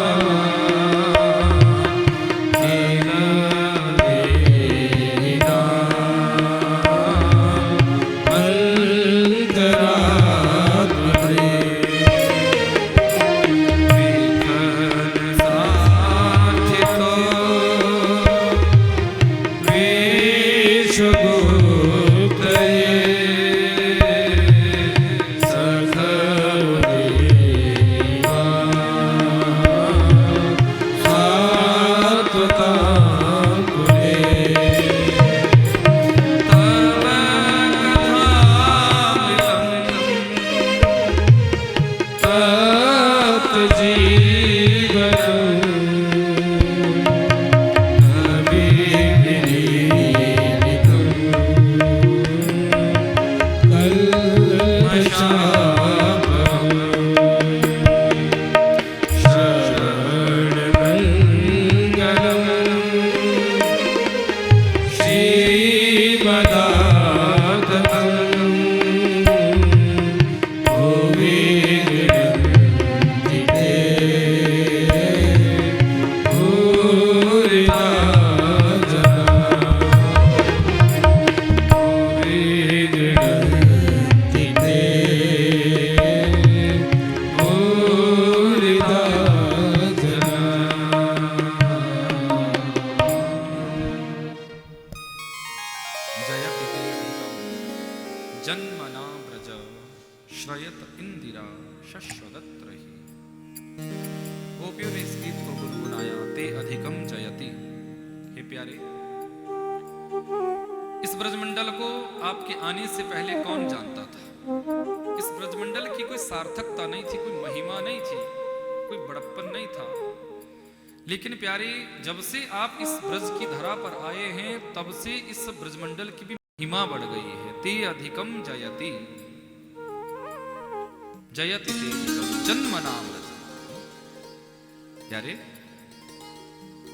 ब्रजमंडल को आपके आने से पहले कौन जानता था? इस ब्रजमंडल की कोई सार्थकता नहीं थी, कोई महिमा नहीं थी, कोई बड़प्पन नहीं था। लेकिन प्यारे, जब से आप इस ब्रज की धरा पर आए हैं, तब से इस ब्रजमंडल की भी महिमा बढ़ गई है। ते अधिकम जयति जयति ते अधिकम जन्मनामृत। प्यारे,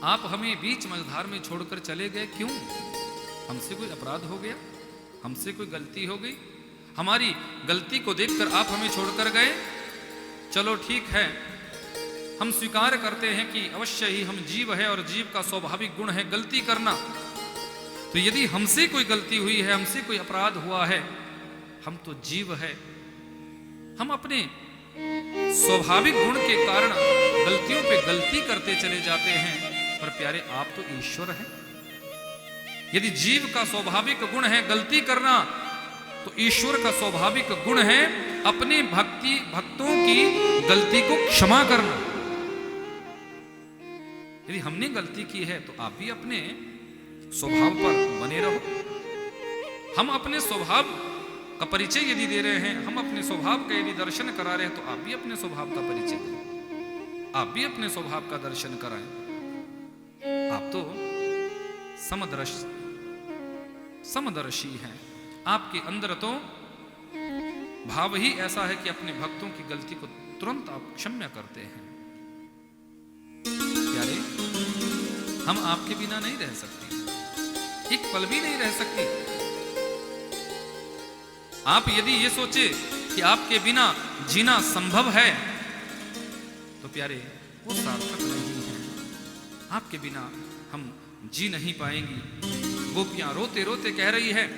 आप हमें बीच मझधार में छोड़कर चले गए, क्यों? हमसे कोई अपराध हो गया? हमसे कोई गलती हो गई? हमारी गलती को देखकर आप हमें छोड़कर गए? चलो ठीक है, हम स्वीकार करते हैं कि अवश्य ही हम जीव है और जीव का स्वाभाविक गुण है गलती करना। तो यदि हमसे कोई गलती हुई है, हमसे कोई अपराध हुआ है, हम तो जीव है, हम अपने स्वाभाविक गुण के कारण गलतियों पे गलती करते चले जाते हैं। पर प्यारे, आप तो ईश्वर हैं। यदि जीव का स्वाभाविक गुण है गलती करना, तो ईश्वर का स्वाभाविक गुण है अपने भक्तों की गलती को क्षमा करना। यदि हमने गलती की है, तो आप भी अपने स्वभाव पर बने रहो। हम अपने स्वभाव का परिचय यदि दे रहे हैं, हम अपने स्वभाव का यदि दर्शन करा रहे हैं, तो आप भी अपने स्वभाव का परिचय दें, आप भी अपने स्वभाव का दर्शन कराएं। आप तो समदर्शी हैं। आपके अंदर तो भाव ही ऐसा है कि अपने भक्तों की गलती को तुरंत आप क्षम्य करते हैं। प्यारे, हम आपके बिना नहीं रह सकते, एक पल भी नहीं रह सकती। आप यदि ये सोचे कि आपके बिना जीना संभव है, तो प्यारे, वो सार्थक नहीं है। आपके बिना हम जी नहीं पाएंगी। गोपियां रोते रोते कह रही है,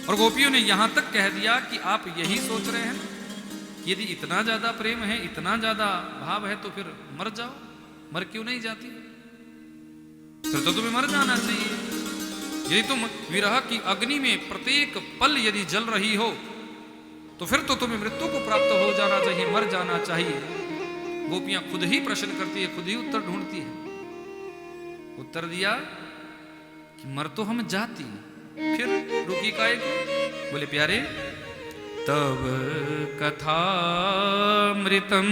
और गोपियों ने यहां तक कह दिया कि आप यही सोच रहे हैं कि यदि इतना ज्यादा प्रेम है, इतना ज्यादा भाव है, तो फिर मर जाओ। मर क्यों नहीं जाती? फिर तो तुम्हें मर जाना चाहिए। यदि तुम विरह की अग्नि में प्रत्येक पल यदि जल रही हो, तो फिर तो तुम्हें मृत्यु को प्राप्त हो जाना चाहिए, मर जाना चाहिए। गोपियां खुद ही प्रश्न करती है, खुद ही उत्तर ढूंढती है। उत्तर दिया कि मर तो हम जाती, फिर रुकी काहे को? बोले प्यारे, तब कथामृतम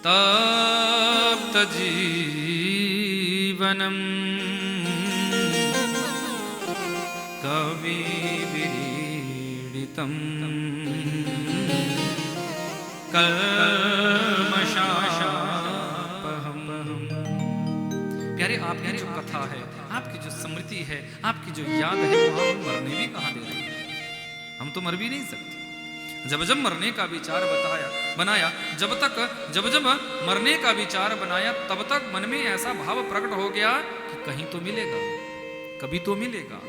तप्त जीवनम कवि विरीडितम कल्मषापहम। प्यारे, आपकी जो कथा है, आपकी जो स्मृति है, आपकी जो याद है, वो हम मरने भी कहाँ दे रहे हैं? हम तो मर भी नहीं सकते। जब जब मरने का विचार बनाया, जब मरने का विचार बनाया, तब तक मन में ऐसा भाव प्रकट हो गया कि कहीं तो मिलेगा, कभी तो मिलेगा,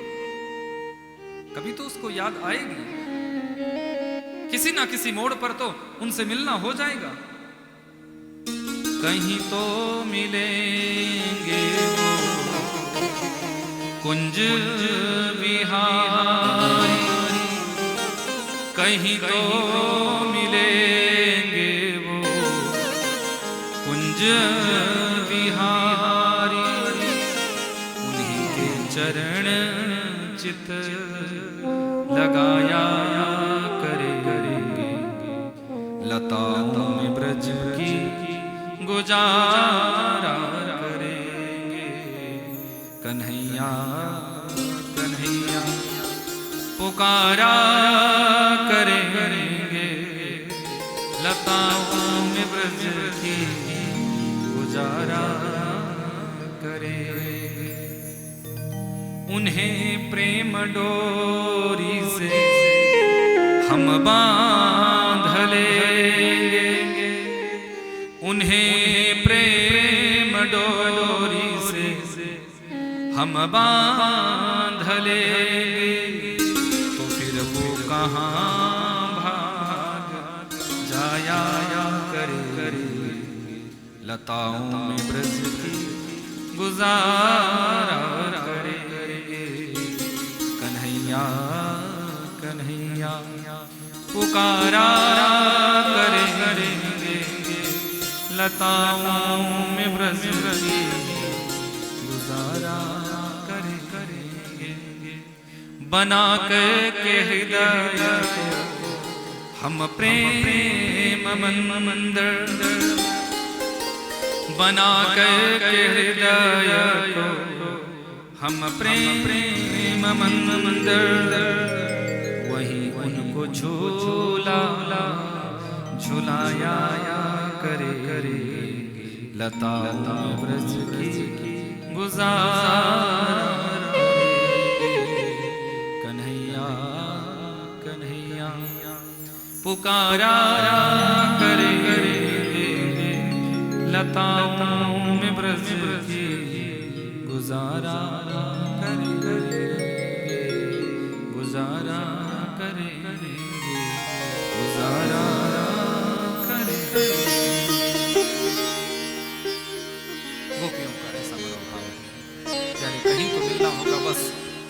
कभी तो उसको याद आएगी, किसी ना किसी मोड़ पर तो उनसे मिलना हो जाएगा। कहीं तो मिलेंगे वो कुंज विहारी, कहीं तो मिलेंगे वो कुंज विहारी। उन्हीं के चरण चित लगाया करेंगे, लताओं में ब्रज की गुजारा करेंगे। कन्हैया कन्हैया पुकारा करेंगे, लताओं में ब्रज की गुजारा करेंगे। उन्हें प्रेम डोरी से हम बांध लेंगे, उन्हें प्रेम डोरी से हम बांध लेंगे। तो फिर वो कहाँ भाग जाया करेंगे, लताओं में ब्रज की गुजारा करेंगे। कन्हैया कन्हैया पुकारा करेंगे, लताओं में ब्रज की गुजारा बना के हृदय को हम प्रेम मंदिर, बना के हृदय को हम प्रेम मंदिर, वहीं उनको झूला झुलाया करे लता ब्रज की गुजार, कन्हैया कन्हैया पुकारा करे लताओं में ब्रज की गुजारा करे, गुजारा करे, गुजारा करे। गोपियों का ऐसा मनोभाव है, यानी कहीं तो मिलना होगा, बस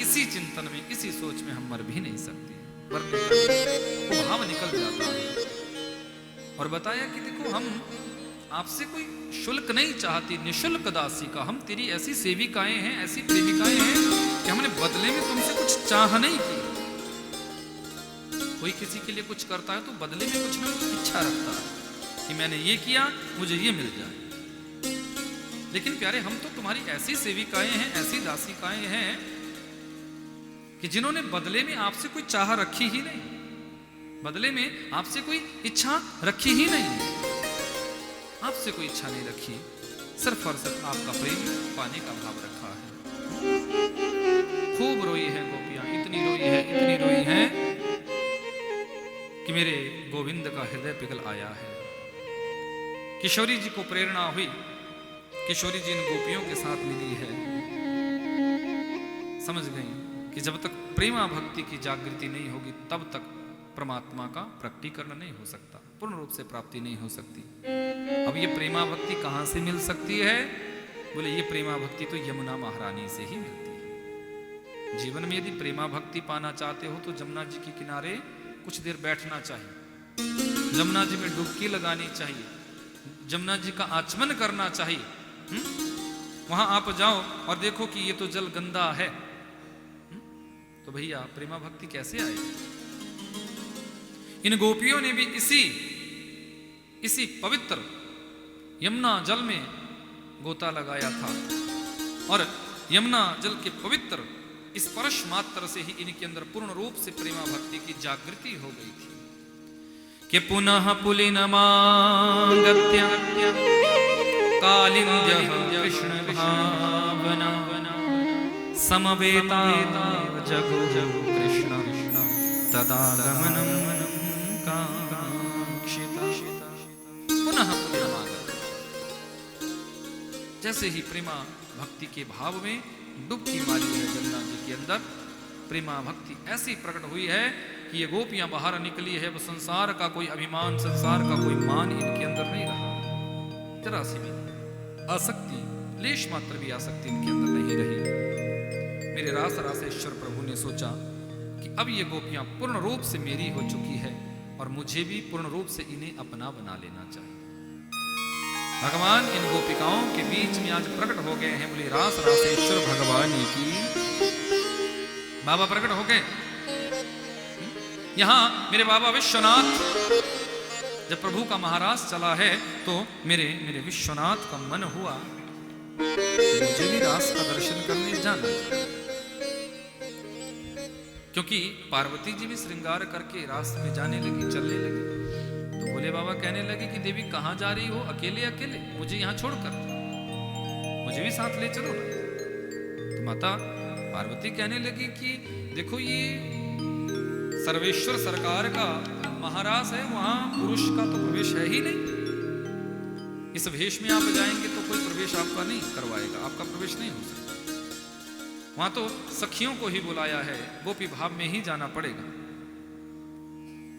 इसी चिंतन में, इसी सोच में हम मर भी नहीं सकते, मरने का वो भाव निकल जाता है। और बताया कि देखो हम आपसे कोई शुल्क नहीं चाहती, निशुल्क दासी का, हम तेरी ऐसी सेविकाएं हैं, ऐसी प्रेमिकाएं हैं कि हमने बदले में तुमसे कुछ चाह नहीं किया। कोई किसी के लिए कुछ करता है तो बदले में कुछ ना कुछ इच्छा रखता है कि मैंने ये किया मुझे ये मिल जाए। लेकिन प्यारे हम तो तुम्हारी ऐसी सेविकाएं हैं, ऐसी दासिकाएं हैं कि जिन्होंने बदले में आपसे कोई चाह रखी ही नहीं, बदले में आपसे कोई इच्छा रखी ही नहीं, आपसे कोई इच्छा नहीं रखी, सिर्फ और सिर्फ आपका प्रेम पाने का भाव रखा है। खूब रोई है गोपियां, इतनी रोई है, इतनी रोई है कि मेरे गोविंद का हृदय पिघल आया है। किशोरी जी को प्रेरणा हुई, किशोरी जी इन गोपियों के साथ मिली है, समझ गई कि जब तक प्रेमा भक्ति की जागृति नहीं होगी तब तक परमात्मा का प्रकटीकरण नहीं हो सकता, पूर्ण रूप से प्राप्ति नहीं हो सकती। अब ये प्रेमा भक्ति कहां से मिल सकती है? बोले ये प्रेमा भक्ति तो यमुना महारानी से ही मिलती है। जीवन में यदि प्रेमा भक्ति पाना चाहते हो तो जमुना जी के किनारे कुछ देर बैठना चाहिए, जमुना जी में डुबकी लगानी चाहिए, जमुना जी का आचमन करना चाहिए। वहां आप जाओ और देखो कि ये तो जल गंदा है, तो भैया प्रेमा भक्ति कैसे आएगी? इन गोपियों ने भी इसी पवित्र यमुना जल में गोता लगाया था और यमुना जल के पवित्र स्पर्श मात्र से ही इनके अंदर पूर्ण रूप से प्रेमा भक्ति की जागृति हो गई थी कि पुनः पुलिनमागत्य कालिंद्यः कृष्ण भावना समवेता जगो कृष्ण तदा गमनम कांक्षिता। पुनः पुलिनमागत्य, जैसे ही प्रेमा भक्ति के भाव में डुबकी मारी है जमुना जी के अंदर, प्रेमा भक्ति ऐसी प्रकट हुई है कि ये गोपियां बाहर निकली है, वो संसार का कोई अभिमान, संसार का कोई मान इनके अंदर नहीं रहा, जरा सी भी आसक्ति, लेश मात्र भी आसक्ति इनके अंदर नहीं रही। मेरे रास रासेश्वर प्रभु ने सोचा कि अब ये गोपियां पूर्ण रूप से मेरी हो चुकी है और मुझे भी पूर्ण रूप से इन्हें अपना बना लेना चाहिए। भगवान इन गोपिकाओं के बीच में आज प्रकट हो गए हैं। बोले रास रासेश्वर भगवान की, बाबा प्रकट हो गए। यहां मेरे बाबा विश्वनाथ, जब प्रभु का महाराज चला है तो मेरे विश्वनाथ का मन हुआ मुझे भी रास का दर्शन करने जाना चाहिए, क्योंकि पार्वती जी भी श्रृंगार करके रास में जाने लगी, चलने लगी। तो भोले बाबा कहने लगे कि देवी कहां जा रही हो अकेले अकेले, मुझे यहां छोड़कर, मुझे भी साथ ले चलो ना। तो माता पार्वती कहने लगी कि देखो ये सर्वेश्वर सरकार का महाराज है, वहां पुरुष का तो प्रवेश है ही नहीं, इस वेश में आप जाएंगे तो कोई प्रवेश आपका नहीं करवाएगा, आपका प्रवेश नहीं हो सकता। वहां तो सखियों को ही बुलाया है, गोपी भाव में ही जाना पड़ेगा।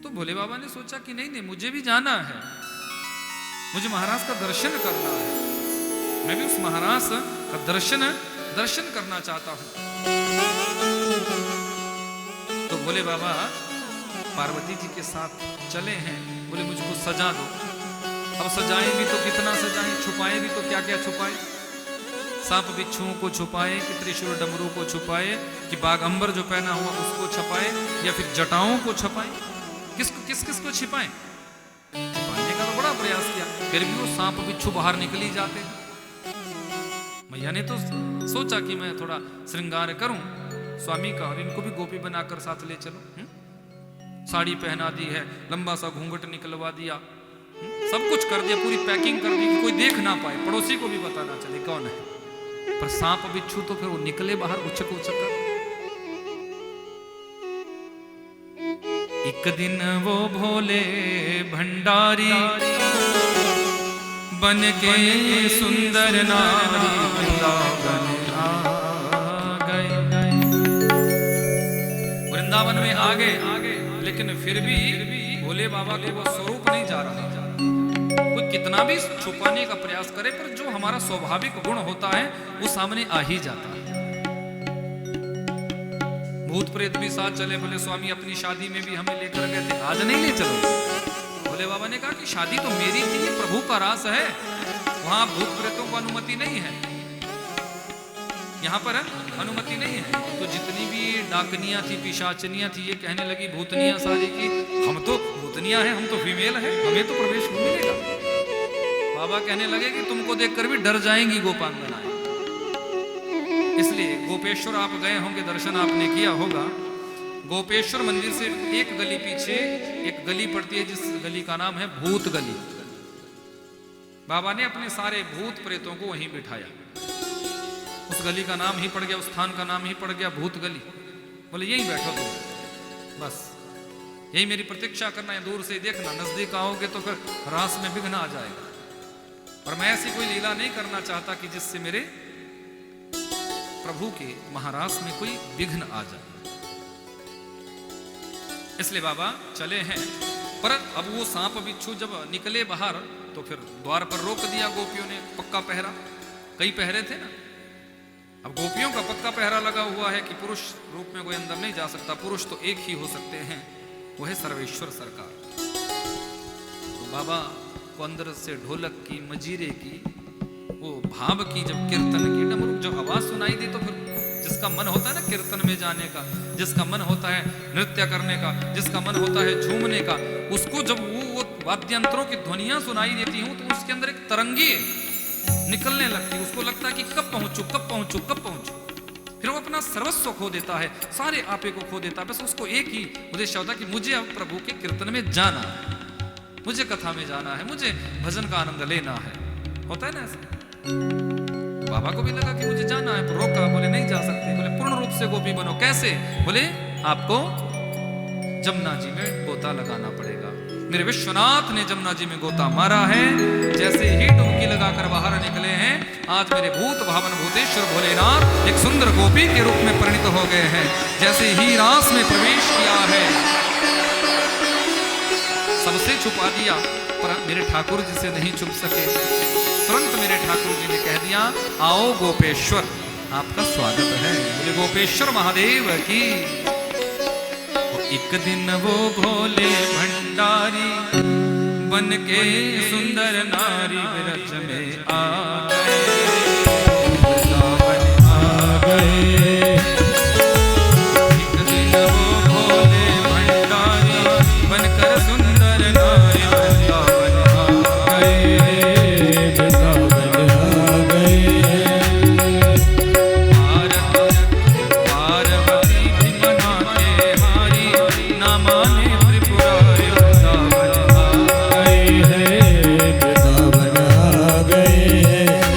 तो भोले बाबा ने सोचा कि नहीं नहीं मुझे भी जाना है, मुझे महाराज का दर्शन करना है, मैं भी उस महाराज का दर्शन करना चाहता हूं। तो भोले बाबा पार्वती जी के साथ चले हैं। बोले मुझको सजा दो। अब सजाएं भी तो कितना सजाएं, छुपाएं भी तो क्या क्या छुपाएं। सांप बिच्छुओं को छुपाए, कि त्रिशूल डमरू को छुपाए, कि बागंबर जो पहना हुआ उसको छुपाए, या फिर जटाओं को छुपाए? किस किस को छिपाए? छिपाने का तो बड़ा प्रयास किया, फिर भी वो सांप बिच्छू बाहर निकल ही जाते। मैया ने तो सोचा कि मैं थोड़ा श्रृंगार करूं स्वामी का, और इनको भी गोपी बनाकर साथ ले चलो। साड़ी पहना दी है, लंबा सा घूंघट निकलवा दिया, सब कुछ कर दिया, पूरी पैकिंग कर दी कि कोई देख ना पाए, पड़ोसी को भी पता ना चले कौन है। पर सांप बिच्छू तो फिर वो निकले बाहर उछक उछक कर। एक दिन वो भोले भंडारी बन के सुंदर नारी वृंदावन आ गए। वृंदावन में आ गए, लेकिन फिर भी भोले बाबा के वो स्वरूप नहीं जा रहा। कोई कितना भी छुपाने का प्रयास करे, पर जो हमारा स्वाभाविक गुण होता है वो सामने आ ही जाता है। भूत प्रेत भी साथ चले, बोले स्वामी अपनी शादी में भी हमें लेकर गए थे, आज नहीं ले चलो। भोले बाबा ने कहा कि शादी तो मेरी थी, ये प्रभु का रास है, वहां भूत प्रेतों को अनुमति नहीं है, यहाँ पर अनुमति नहीं है। तो जितनी भी डाकनियां थी, पिशाचनियां थी, ये कहने लगी भूतनियां सारी की, हम तो भूतनियां हैं, हम तो फीमेल हैं, हमें तो प्रवेश नहीं मिलेगा। बाबा कहने लगे कि तुमको देखकर भी डर जाएंगी गोपांगनाएं। इसलिए गोपेश्वर आप गए होंगे, दर्शन आपने किया होगा। गोपेश्वर मंदिर से एक गली पीछे एक गली पड़ती है, जिस गली का नाम है भूत गली। बाबा ने अपने सारे भूत प्रेतों को वहीं बिठाया, उस गली का नाम ही पड़ गया, उस स्थान का नाम ही पड़ गया भूत गली। बोले यहीं बैठो तुम, बस यही मेरी प्रतीक्षा करना है, दूर से देखना, नजदीक आओगे तो फिर रास में विघ्न आ जाएगा। और मैं ऐसी कोई लीला नहीं करना चाहता कि जिससे मेरे प्रभु के महारास में कोई विघ्न आ जाए। इसलिए बाबा चले हैं। पर अब वो सांप बिच्छू जब निकले बाहर तो फिर द्वार पर रोक दिया गोपियों ने, पक्का पहरा, कई पहरे थे ना। अब गोपियों का पक्का पहरा लगा हुआ है कि पुरुष रूप में कोई अंदर नहीं जा सकता, पुरुष तो एक ही हो सकते हैं, वो है सर्वेश्वर सरकार। तो बाबा को अंदर से ढोलक की, मजीरे की, वो भाव की जब कीर्तन की डमरू जब आवाज सुनाई दी, तो फिर जिसका मन होता है ना कीर्तन में जाने का, जिसका मन होता है नृत्य करने का, जिसका मन होता है झूमने का, उसको जब वो वाद्यंत्रों की ध्वनियां सुनाई देती हूं तो उसके अंदर एक तरंगी निकलने लगती है। उसको लगता है कि कब पहुंचू, कब पहुंचू, कब पहुंचू। फिर वो अपना सर्वस्व खो देता है, सारे आपे को खो देता है। बस उसको एक ही उद्देश्य होता है कि मुझे अब प्रभु के कीर्तन में जाना है, मुझे कथा में जाना है, मुझे भजन का आनंद लेना है। होता है ना ऐसा। बाबा को भी लगा कि मुझे जाना है, रोका, बोले नहीं जा सकते। बोले पूर्ण रूप से गोपी बनो। कैसे? बोले आपको जमुना जी में गोता लगाना पड़ेगा। मेरे विश्वनाथ ने जमुना जी में गोता मारा है। जैसे ही डुबकी लगाकर बाहर निकले हैं, आज मेरे भूत भावन भूतेश्वर भोलेनाथ एक सुंदर गोपी के रूप में परिणित हो गए हैं। जैसे ही रास में प्रवेश किया है, सबसे छुपा दिया, पर मेरे ठाकुर जी से नहीं छुप सके। तुरंत मेरे ठाकुर जी ने कह दिया, आओ गोपेश्वर, आपका स्वागत है। बोले गोपेश्वर महादेव की। एक दिन वो भोले भंडारी बन के सुंदर नारी व्रज में आ गए। एक दिन वो भोले भंडारी बनकर सुंदर नारी वृंदावन आ गए, वृंदावन आ गए। पार्वती भी मनाते हारी, ना माने त्रिपुरारी, वृंदावन आ गए, वृंदावन आ गए।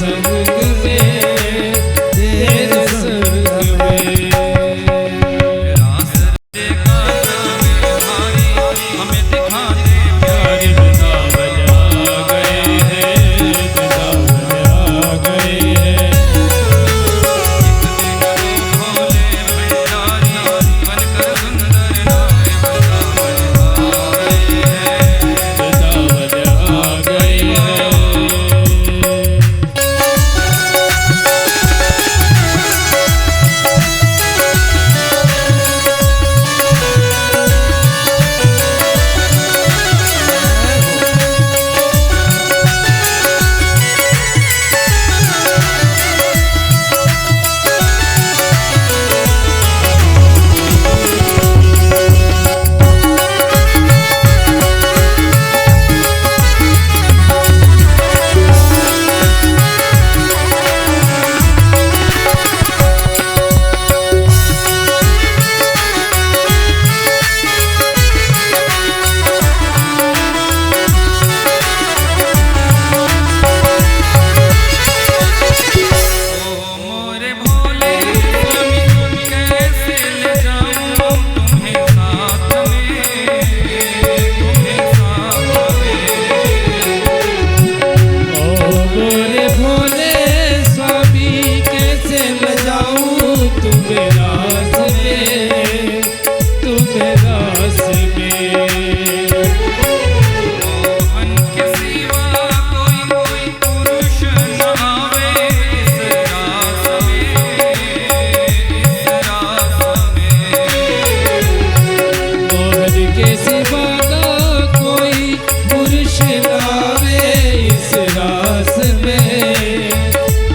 संग में, तेरे संग में। रास रे का में भारी हमें दिखा दे प्यारी वृंदावन आ गए हैं, वृंदावन आ गए हैं। भोले भंडारी बनकर सुंदर नाय वृंदावन आ गए हैं, वृंदावन आ गए हैं।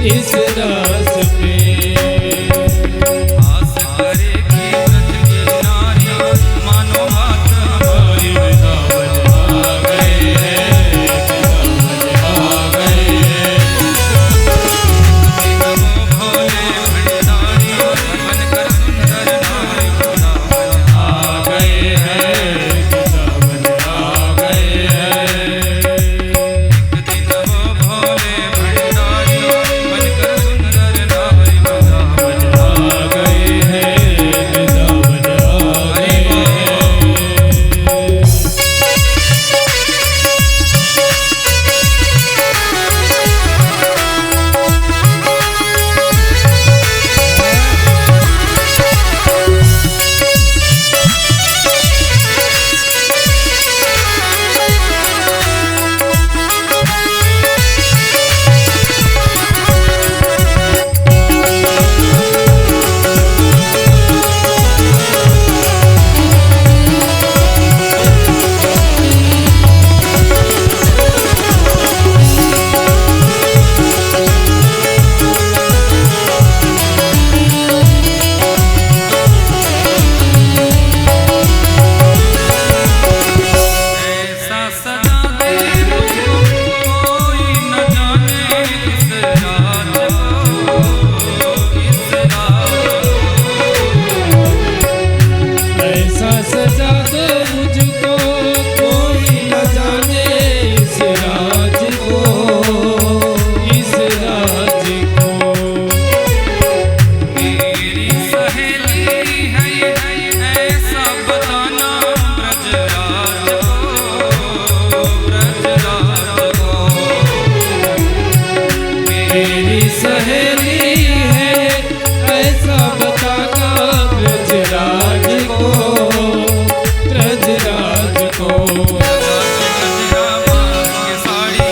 इस रास में आस करेगी व्रत की नारी मानो बात हमारी वृंदावन आ गए हैं, वृंदावन आ गए हैं। भोले भंडारी बनकर सुंदर नाय वृंदावन आ गए हैं, वृंदावन आ गए हैं। एक दिन वो भोले भंडारी बनकर सुंदर नाय वृंदावन आ गए हैं, वृंदावन आ गए हैं। ऐसा सजा दे मुझको कोई न जाने इस राज को, इस राज ऐसा सजा दो मुझको कोई न जाने इस राज को, इस राज को। मेरी सहेली है ये ऐसा बताना ब्रजराज को, ब्रजराज को। मेरी सहेली है ऐसा बताना ब्रजराज को, ब्रजराज को। साड़ी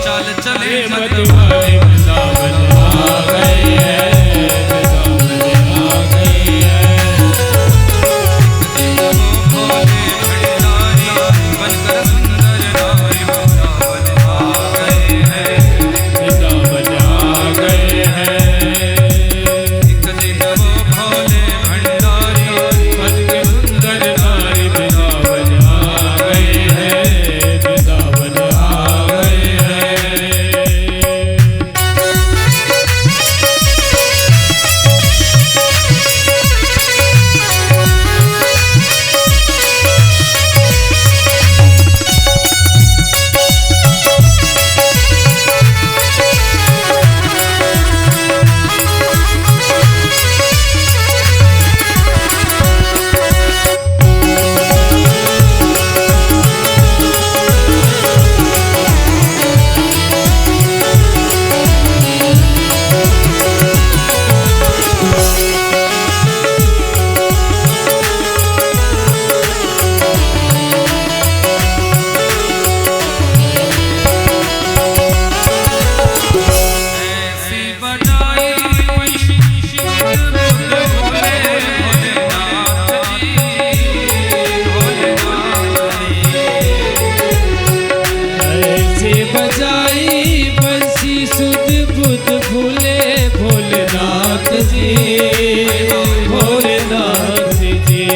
चाल चले मत तुम्हारे वृंदावन आ गए हैं, वृंदावन आ गए हैं। भोले भंडारी बनकर सुंदर नाय वृंदावन आ गए हैं, वृंदावन आ गए हैं। बुध भूले भोलेनाथ जी, भोलेनाथ जी।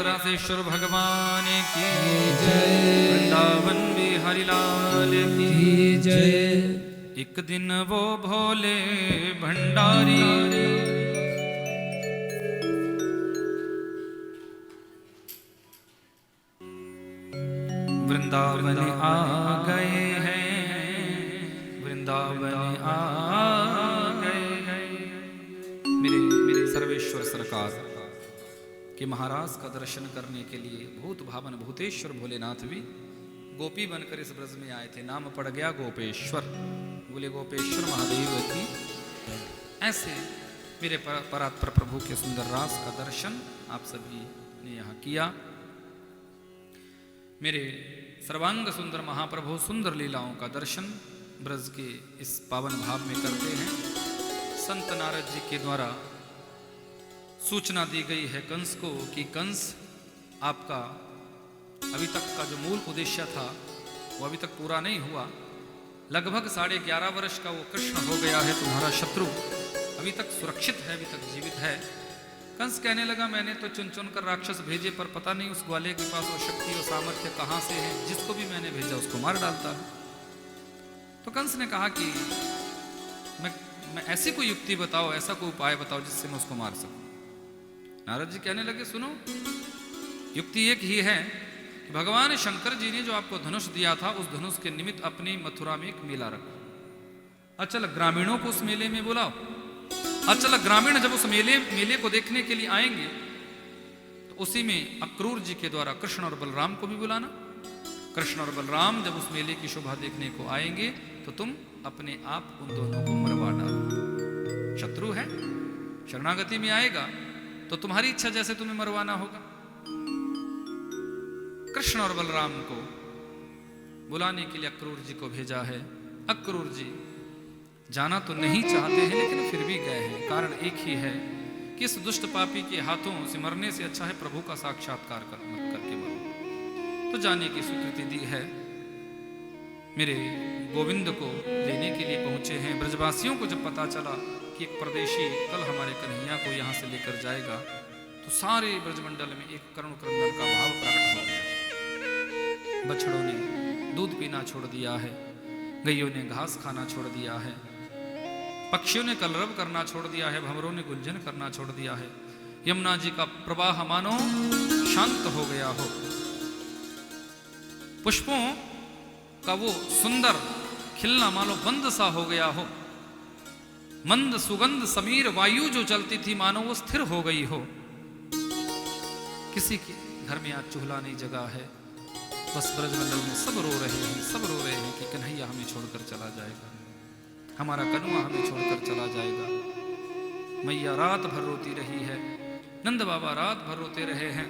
रासेश्वर भगवान की जय, वृंदावन बिहारी लाल की जय। एक दिन वो भोले भंडारी वृंदावन आ गए हैं, वृंदावन आ गए हैं। मेरे सर्वेश्वर सरकार कि महाराज का दर्शन करने के लिए भूत भावन भूतेश्वर भोलेनाथ भी गोपी बनकर इस ब्रज में आए थे। नाम पड़ गया गोपेश्वर, बोले गोपेश्वर महादेव की। ऐसे मेरे परात्पर प्रभु के सुंदर रास का दर्शन आप सभी ने यहाँ किया। मेरे सर्वांग सुंदर महाप्रभु सुंदर लीलाओं का दर्शन ब्रज के इस पावन भाव में करते हैं। संत नारद जी के द्वारा सूचना दी गई है कंस को कि कंस, आपका अभी तक का जो मूल उद्देश्य था वो अभी तक पूरा नहीं हुआ। लगभग 11.5 वर्ष का वो कृष्ण हो गया है, तुम्हारा शत्रु अभी तक सुरक्षित है, अभी तक जीवित है। कंस कहने लगा मैंने तो चुन चुन कर राक्षस भेजे, पर पता नहीं उस ग्वाले के पास वो शक्ति और सामर्थ्य कहाँ से है, जिसको भी मैंने भेजा उसको मार डालता है। तो कंस ने कहा कि मैं ऐसी कोई युक्ति बताओ, ऐसा कोई उपाय बताओ जिससे मैं उसको मार सकूं। नारद जी कहने लगे सुनो, युक्ति एक ही है कि भगवान शंकर जी ने जो आपको धनुष दिया था, उस धनुष के निमित्त अपनी मथुरा में एक मेला रखो। अचल ग्रामीणों को उस मेले में बुलाओ। अचल ग्रामीण जब उस मेले को देखने के लिए आएंगे तो उसी में अक्रूर जी के द्वारा कृष्ण और बलराम को भी बुलाना। कृष्ण और बलराम जब उस मेले की शोभा देखने को आएंगे तो तुम अपने आप उन दोनों को मरवा डालना। शत्रु है, शरणागति में आएगा तो तुम्हारी इच्छा जैसे तुम्हें मरवाना होगा। कृष्ण और बलराम को बुलाने के लिए अक्रूर जी को भेजा है। अक्रूर जी जाना तो नहीं चाहते हैं लेकिन फिर भी गए हैं। कारण एक ही है कि इस दुष्ट पापी के हाथों से मरने से अच्छा है प्रभु का साक्षात्कार करके मरो। तो जाने की स्वीकृति दी है। मेरे गोविंद को लेने के लिए पहुंचे हैं। ब्रजवासियों को जब पता चला कि एक परदेशी कल हमारे कन्हैया को यहाँ से लेकर जाएगा तो सारे ब्रजमंडल में एक करुण क्रंदन का भाव प्रकट हो गया। बछड़ों ने दूध पीना छोड़ दिया है, गैयों ने घास खाना छोड़ दिया है, पक्षियों ने कलरव करना छोड़ दिया है, भंवरों ने गुंजन करना छोड़ दिया है। यमुना जी का प्रवाह मानो शांत हो गया हो। पुष्पों का वो सुंदर खिलना मानो बंद सा हो गया हो। मंद सुगंध समीर वायु जो चलती थी मानो वो स्थिर हो गई हो। किसी के घर में आज चूल्हा नहीं जगा है, बस ब्रजमंडल में सब रो रहे हैं कि कन्हैया हमें छोड़कर चला जाएगा, हमारा कनुआ हमें छोड़कर चला जाएगा। मैया रात भर रोती रही है, नंद बाबा रात भर रोते रहे हैं।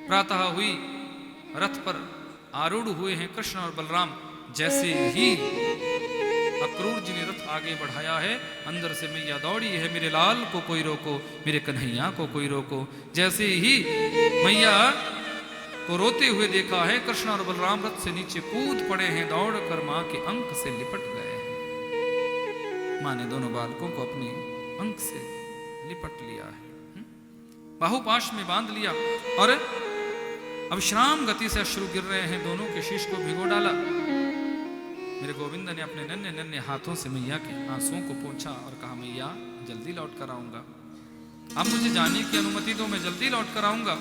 प्रातः हुई, रथ पर आरूढ़ हुए हैं कृष्ण और बलराम। जैसे ही अक्रूर जी ने रथ आगे बढ़ाया है, अंदर से मैया दौड़ी है, मेरे लाल को कोई रोको, मेरे कन्हैया को कोई रोको। जैसे ही मैया को रोते हुए देखा है, कृष्ण और बलराम रथ से नीचे कूद पड़े हैं, दौड़कर मां के अंक से लिपट गए हैं। मां ने दोनों बालकों को अपने अंक से लिपट लिया है, बाहुपाश में बांध लिया और अब विश्राम गति से अश्रु गिर रहे हैं, दोनों के शीश को भिगो डाला। मेरे गोविंद ने अपने नन्हे नन्हे हाथों से मैया के आंसुओं को पोंछा और कहा, मैया जल्दी लौट कर आऊंगा, अब मुझे जाने की अनुमति दो, मैं जल्दी लौट कर आऊंगा।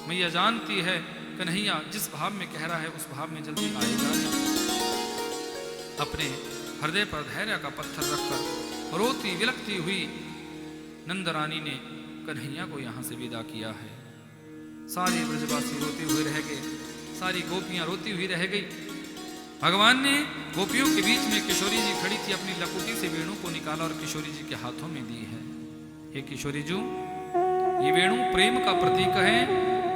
मैया जानती है कन्हैया जिस भाव में कह रहा है उस भाव में जल्दी आएगा नहीं। अपने हृदय पर धैर्य का पत्थर रखकर रोती विलखती हुई नंदरानी ने कन्हैया को यहां से विदा किया है। सारे ब्रजवासी रोते हुए रह गए, सारी गोपियां रोती हुई रह गई। भगवान ने गोपियों के बीच में किशोरी जी खड़ी थी, अपनी लकुटी से वेणु को निकाला और किशोरी जी के हाथों में दी है। हे किशोरी जी, ये वेणु प्रेम का प्रतीक है,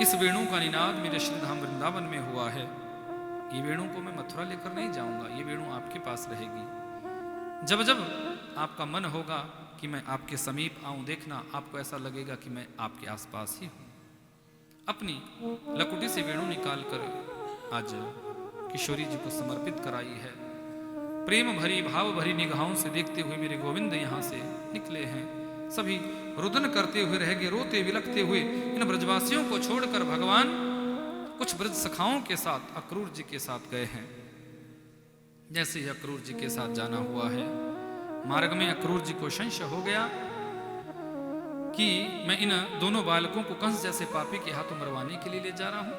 इस वेणु का निनाद मेरे श्रीधाम वृंदावन में हुआ है। ये वेणु को मैं मथुरा लेकर नहीं जाऊंगा, ये वेणु आपके पास रहेगी। जब जब आपका मन होगा कि मैं आपके समीप आऊं, देखना आपको ऐसा लगेगा कि मैं आपके आसपास ही हूं। अपनी लकुटी से वेणु निकाल कर आज किशोरी जी को समर्पित कराई है। प्रेम भरी भाव भरी निगाहों से देखते हुए मेरे गोविंद यहां से निकले हैं। सभी रुदन करते हुए रह गए, रोते विलखते हुए इन ब्रजवासियों को छोड़कर भगवान कुछ ब्रज सखाओं के साथ अक्रूर जी के साथ गए हैं। जैसे ही अक्रूर जी के साथ जाना हुआ है, मार्ग में अक्रूर जी को संशय हो गया कि मैं इन दोनों बालकों को कंस जैसे पापी के हाथों मरवाने के लिए ले जा रहा हूं।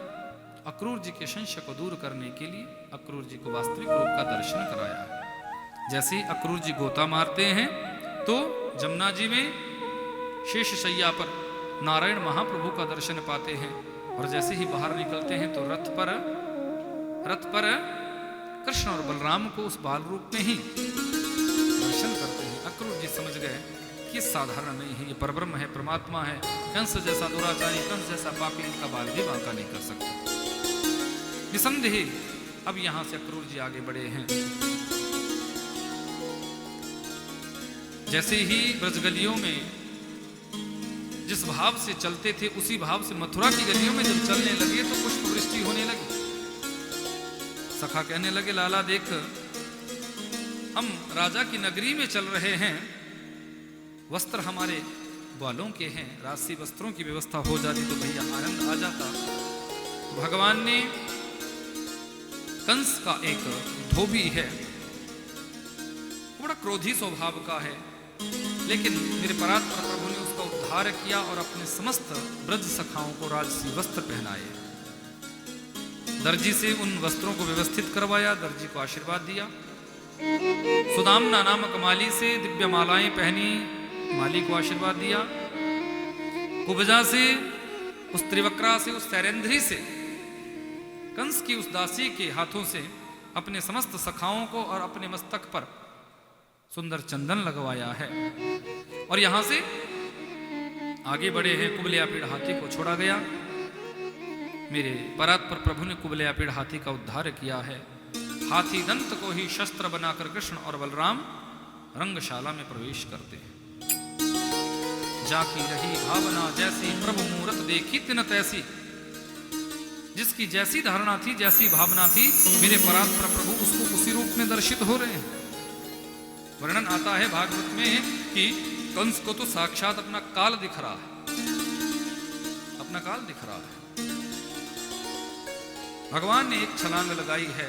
अक्रूर जी के संशय को दूर करने के लिए अक्रूर जी को वास्तविक रूप का दर्शन कराया। जैसे ही अक्रूर जी गोता मारते हैं तो जमुना जी में शेष शैया पर नारायण महाप्रभु का दर्शन पाते हैं, और जैसे ही बाहर निकलते हैं तो रथ पर कृष्ण और बलराम को उस बाल रूप में ही दर्शन करते हैं। अक्रूर जी समझ गए कि साधारण नहीं है, ये परब्रह्म है, परमात्मा है। कंस जैसा दुराचारी, कंस जैसा पापी इनका बाल भी बांका नहीं कर सकता। निसंदेह अब यहां से अक्रूर जी आगे बढ़े हैं। जैसे ही ब्रजगलियों में जिस भाव से चलते थे उसी भाव से मथुरा की गलियों में जब चलने लगे तो पुष्प वृष्टि होने लगी। सखा कहने लगे, लाला देख, हम राजा की नगरी में चल रहे हैं, वस्त्र हमारे ग्वालों के हैं, राशि वस्त्रों की व्यवस्था हो जाती तो भैया आनंद आ जाता। भगवान ने कंस का एक धोबी है, बड़ा क्रोधी स्वभाव का है, लेकिन मेरे परात्पर प्रभु ने उसका उद्धार किया और अपने समस्त ब्रज सखाओं को राजसी वस्त्र पहनाए। दर्जी से उन वस्त्रों को व्यवस्थित करवाया, दर्जी को आशीर्वाद दिया। सुदामना नामक माली से दिव्य मालाएं पहनी, माली को आशीर्वाद दिया। कुब्जा से, उस त्रिवक्रा से, उस सैरेंद्री से, कंस की उस दासी के हाथों से अपने समस्त सखाओं को और अपने मस्तक पर सुंदर चंदन लगवाया है। और यहां से आगे बढ़े हैं। कुबलियापीड़ हाथी को छोड़ा गया। मेरे परात्पर प्रभु ने कुबलियापीड़ हाथी का उद्धार किया है। हाथी दंत को ही शस्त्र बनाकर कृष्ण और बलराम रंगशाला में प्रवेश करते हैं। जाकी रही भावना जैसी, प्रभु मूरत देखी तिन तैसी। जिसकी जैसी धारणा थी, जैसी भावना थी, मेरे परात्पर प्रभु उसको उसी रूप में दर्शित हो रहे हैं। वर्णन आता है भागवत में कि कंस को तो साक्षात अपना काल दिख रहा है, अपना काल दिख रहा है। भगवान ने एक छलांग लगाई है।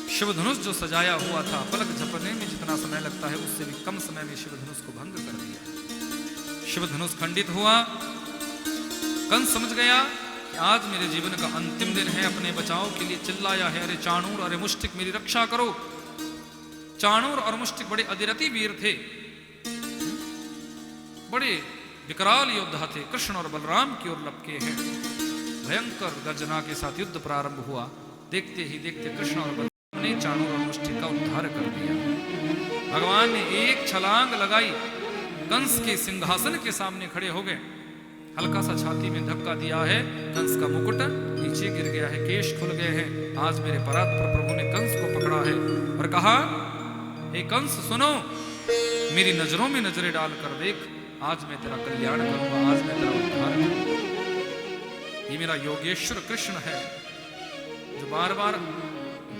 शिवधनुष जो सजाया हुआ था, पलक झपकने में जितना समय लगता है उससे भी कम समय में शिवधनुष को भंग कर दिया। शिवधनुष खंडित हुआ। कंस समझ गया कि आज मेरे जीवन का अंतिम दिन है। अपने बचाव के लिए चिल्लाया है, अरे चाणूर, अरे मुष्टिक, मेरी रक्षा करो। चाणूर और मुष्टिक बड़े अधिरथी वीर थे, बड़े विकराल योद्धा थे, कृष्ण और बलराम की ओर लपके हैं। भयंकर गर्जना के साथ युद्ध प्रारंभ हुआ। देखते ही देखते कृष्ण और बलराम ने चाणूर और मुष्टि का उद्धार कर दिया। भगवान ने एक छलांग लगाई, कंस के सिंहासन के सामने खड़े हो गए। हल्का सा छाती में धक्का दिया है, कंस का मुकुट नीचे गिर गया है, केश खुल गए हैं। आज मेरे परात्पर प्रभु ने कंस को पकड़ा है और कहा, हे कंस सुनो, मेरी नजरों में नजरें डालकर देख, आज मैं तेरा कल्याण करूंगा, आज मैं तेरा उद्धार करूंगा। ये मेरा योगेश्वर कृष्ण है जो बार बार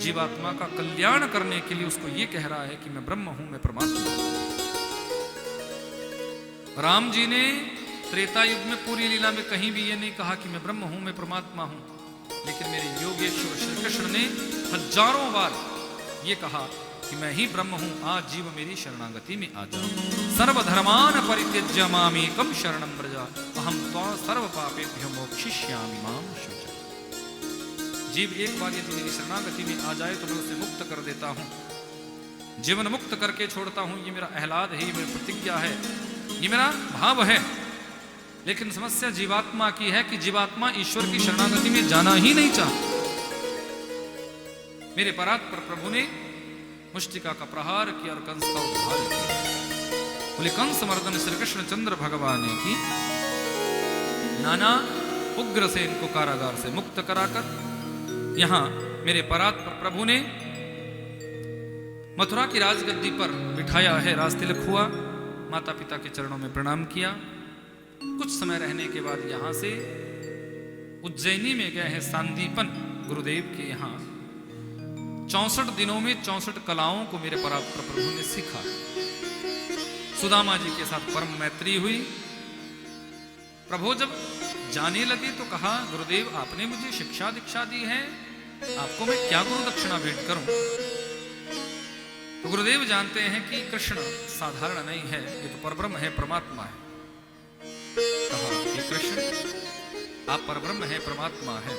जीवात्मा का कल्याण करने के लिए उसको ये कह रहा है कि मैं ब्रह्म हूं, मैं परमात्मा हूं। राम जी ने त्रेता युग में पूरी लीला में कहीं भी ये नहीं कहा कि मैं ब्रह्म हूं, मैं परमात्मा हूं, लेकिन मेरे योगेश्वर श्री कृष्ण ने हजारों बार ये कहा कि मैं ही ब्रह्म हूं, आज जीव मेरी शरणागति में आ जाओ। सर्वधर्मान परित्यज्य मामेकम शरणं व्रज, अहम त्वा सर्व पापेभ्यो मोक्षयिष्यामि मां शुच। जीव एक बार यदि मेरी शरणागति में आ जाए तो मैं उसे मुक्त कर देता हूं, जीवन मुक्त करके छोड़ता हूं। ये मेरा आह्लाद है, ये मेरी प्रतिज्ञा है, ये मेरा भाव है। लेकिन समस्या जीवात्मा की है कि जीवात्मा ईश्वर की शरणागति में जाना ही नहीं चाहता। मेरे परात्पर प्रभु ने मुष्टिका का प्रहार किया और कंस का उद्धार किया। बोले कंस मर्दन श्री कृष्ण चंद्र भगवान ने की नाना उग्र से इनको कारागार से मुक्त कराकर यहां मेरे परात्पर प्रभु ने मथुरा की राजगद्दी पर बिठाया है। राजतिलक हुआ, माता पिता के चरणों में प्रणाम किया। कुछ समय रहने के बाद यहां से उज्जैनी में गए हैं सांदीपन गुरुदेव के यहां। 64 दिनों में 64 कलाओं को मेरे परात्पर प्रभु ने सीखा। सुदामा जी के साथ परम मैत्री हुई। प्रभु जब जाने लगे तो कहा, गुरुदेव आपने मुझे शिक्षा दीक्षा दी है, आपको मैं क्या गुरु दक्षिणा भेंट करूं। तो गुरुदेव जानते हैं कि कृष्ण साधारण नहीं है, ये तो परब्रह्म है, परमात्मा है। कहा, हे कृष्ण आप परब्रह्म है, परमात्मा है।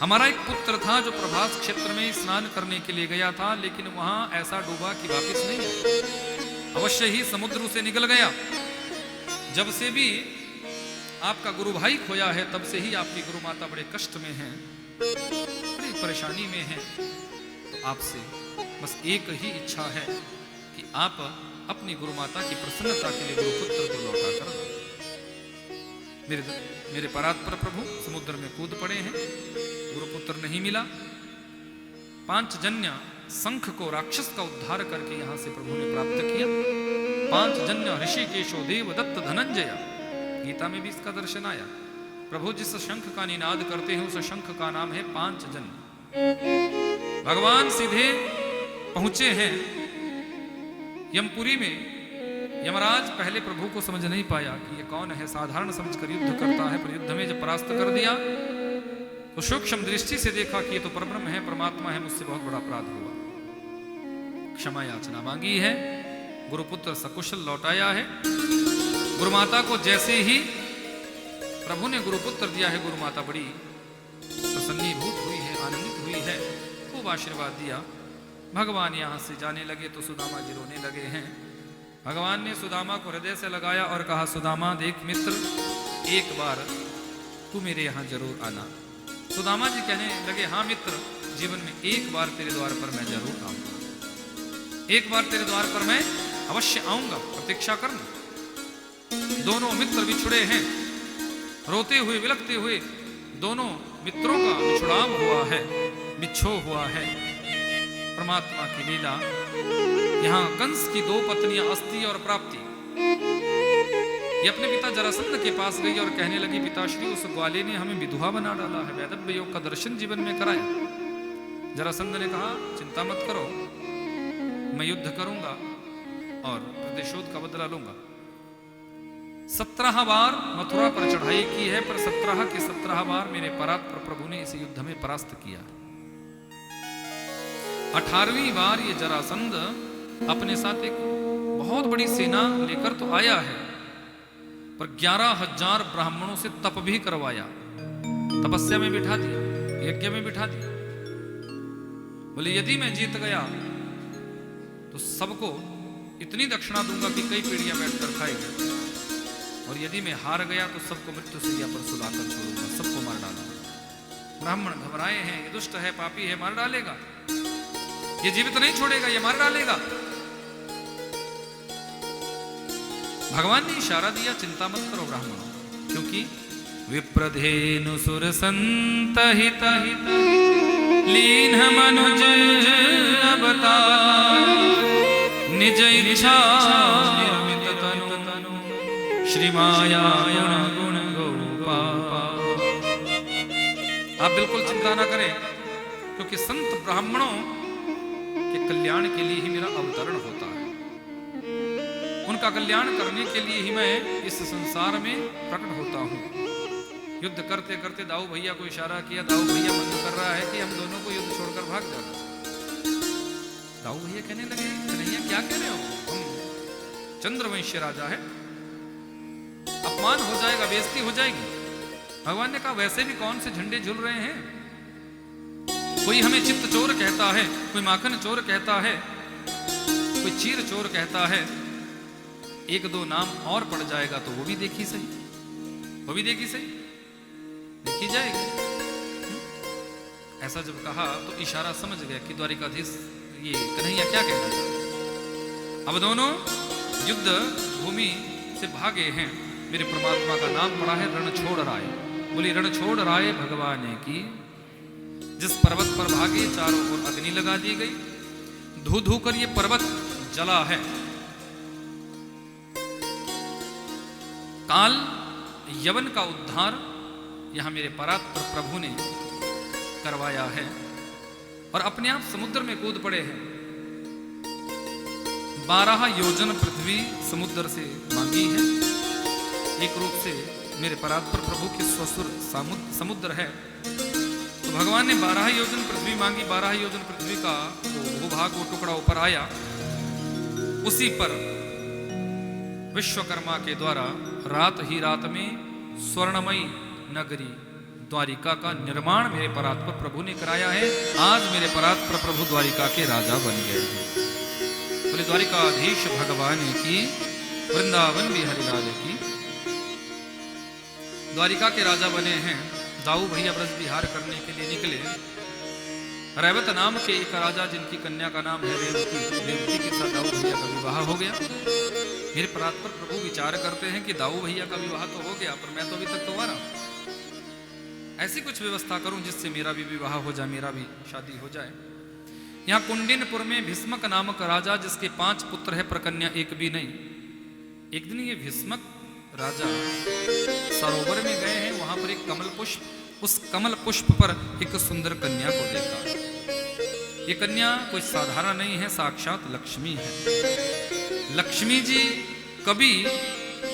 हमारा एक पुत्र था जो प्रभास क्षेत्र में स्नान करने के लिए गया था, लेकिन वहां ऐसा डूबा कि वापस नहीं आया, अवश्य ही समुद्र उसे निगल गया। जब से भी आपका गुरु भाई खोया है, तब से ही आपकी गुरु माता बड़े कष्ट में हैं, बड़ी परेशानी में हैं। तो आपसे बस एक ही इच्छा है कि आप अपनी गुरु माता की प्रसन्नता के लिए गुरुपुत्र को लौटा कर दो। मेरे परात्पर प्रभु समुद्र में कूद पड़े हैं, गुरुपुत्र नहीं मिला। पांचजन्य शंख को राक्षस का उद्धार करके यहां से प्रभु ने प्राप्त किया। पांचजन्य ऋषिकेशो देव दत्त धनंजय, गीता में भी इसका दर्शन आया। प्रभु जिस शंख का निनाद करते हैं उस शंख का नाम है पांचजन्य। भगवान सीधे पहुंचे हैं यमपुरी में। यमराज पहले प्रभु को समझ नहीं पाया कि ये कौन है, साधारण समझकर युद्ध करता है, पर युद्ध में जब परास्त कर दिया तो सूक्ष्म दृष्टि से देखा कि ये तो परब्रह्म है, परमात्मा है, मुझसे बहुत बड़ा अपराध हुआ। क्षमा याचना मांगी है, गुरुपुत्र सकुशल लौटाया है। गुरुमाता को जैसे ही प्रभु ने गुरुपुत्र दिया है, गुरुमाता बड़ी प्रसन्नीभूत हुई है, आनंदित हुई है, खूब आशीर्वाद दिया। भगवान यहां से जाने लगे तो सुदामा जी रोने लगे हैं। भगवान ने सुदामा को हृदय से लगाया और कहा, सुदामा देख मित्र, एक बार तू मेरे यहां जरूर आना। सुदामा जी कहने लगे, हाँ मित्र, जीवन में एक बार तेरे द्वार पर मैं जरूर आऊंगा, एक बार तेरे द्वार पर मैं अवश्य आऊंगा, प्रतीक्षा करना। दोनों मित्र बिछुड़े हैं, रोते हुए विलखते हुए दोनों मित्रों का बिछुड़ाव हुआ है, बिछो हुआ है। परमात्मा की लीला। यहां कंस की दो पत्नियां अस्ति और प्राप्ति, ये अपने पिता जरासंध के पास गई और कहने लगी, पिताश्री उस ग्वाले ने हमें विधवा बना डाला है, वैदव्य योग का दर्शन जीवन में कराया। जरासंध ने कहा, चिंता मत करो, मैं युद्ध करूंगा और प्रतिशोध का बदला लूंगा। 17 बार मथुरा पर चढ़ाई की है, पर 17 के 17 बार मेरे परात्पर प्रभु ने इस युद्ध में परास्त किया। 18वीं बार ये जरासंध अपने साथ एक बहुत बड़ी सेना लेकर तो आया है, पर 11,000 ब्राह्मणों से तप भी करवाया, तपस्या में बिठा दिया, यज्ञ में बिठा दिया। बोले यदि मैं जीत गया तो सबको इतनी दक्षिणा दूंगा कि कई पीढ़ियां बैठकर खाएंगे, और और यदि मैं हार गया तो सबको मृत्यु सैया पर सुलाकर छोड़ूंगा, सबको मार डालूंगा। ब्राह्मण घबराए हैं, ये दुष्ट है, पापी है, मार डालेगा, ये जीवित नहीं छोड़ेगा, ये मार डालेगा। भगवान ने इशारा दिया, चिंता मत करो ब्राह्मणों, क्योंकि विप्रधेनु सुर संतहित लीन मनुज अवतार निज इच्छा निर्मित तनु श्री माया गुण गोपाल। आप बिल्कुल चिंता ना करें, क्योंकि संत ब्राह्मणों के कल्याण के लिए ही मेरा अवतरण होता है। उनका कल्याण करने के लिए ही मैं इस संसार में प्रकट होता हूं। युद्ध करते करते दाऊ भैया को इशारा किया, दाऊ भैया मन कर रहा है कि हम दोनों को युद्ध छोड़कर भाग जाना। दाऊ भैया कहने लगे, कन्हैया क्या कह रहे हो, हम चंद्रवंशी राजा है, अपमान हो जाएगा, बेइज्जती हो जाएगी। भगवान ने कहा, वैसे भी कौन से झंडे झूल रहे हैं, कोई हमें चित्त चोर कहता है, कोई माखन चोर कहता है, कोई चीर चोर कहता है, एक दो नाम और पड़ जाएगा तो वो भी देखी सही, वो भी देखी सही, देखी जाएगी। ऐसा जब कहा तो इशारा समझ गया कि द्वारिकाधीश ये कन्हैया क्या कहना चाहता। अब दोनों युद्ध भूमि से भागे हैं। मेरे परमात्मा का नाम पड़ा है रणछोड़ राय। बोली रणछोड़ राय भगवान की। जिस पर्वत पर भागे चारों ओर अग्नि लगा दी गई, धू धू कर ये पर्वत जला है। काल यवन का उद्धार यहां मेरे परात्पर प्रभु ने करवाया है और अपने आप समुद्र में कूद पड़े हैं। 12 योजन पृथ्वी समुद्र से मांगी है। एक रूप से मेरे परात्पर प्रभु के स्वसुर समुद्र है। तो भगवान ने 12 योजन पृथ्वी मांगी। 12 योजन पृथ्वी का वो भाग, वो टुकड़ा ऊपर आया। उसी पर विश्वकर्मा के द्वारा रात ही रात में स्वर्णमयी नगरी द्वारिका का निर्माण मेरे परात्पर प्रभु ने कराया है। आज मेरे परात्पर प्रभु द्वारिका के राजा बन गए हैं। बोले द्वारिकाधीश भगवान की, वृंदावन बिहारी लाल की। द्वारिका के राजा बने हैं। दाऊ भैया ब्रज विहार करने के लिए निकले। रैवत नाम के एक राजा, जिनकी कन्या का नाम है रेवती, रेवती के साथ दाऊ भैया का विवाह हो गया। मेरे परात्पर प्रभु विचार करते हैं कि दाऊ भैया का विवाह तो हो गया, पर मैं तो अभी तक कुंवारा हूं। ऐसी कुछ व्यवस्था करूं जिससे मेरा भी विवाह हो जाए, मेरा भी शादी हो जाए। यहाँ कुंडिनपुर में भीष्मक नामक राजा, जिसके 5 पुत्र है पर कन्या एक भी नहीं। एक दिन ये भीष्मक राजा सरोवर में गए हैं। वहां पर एक कमल पुष्प, उस कमल पुष्प पर एक सुंदर कन्या को देखा। ये कन्या कोई साधारण नहीं है, साक्षात लक्ष्मी है। लक्ष्मी जी कभी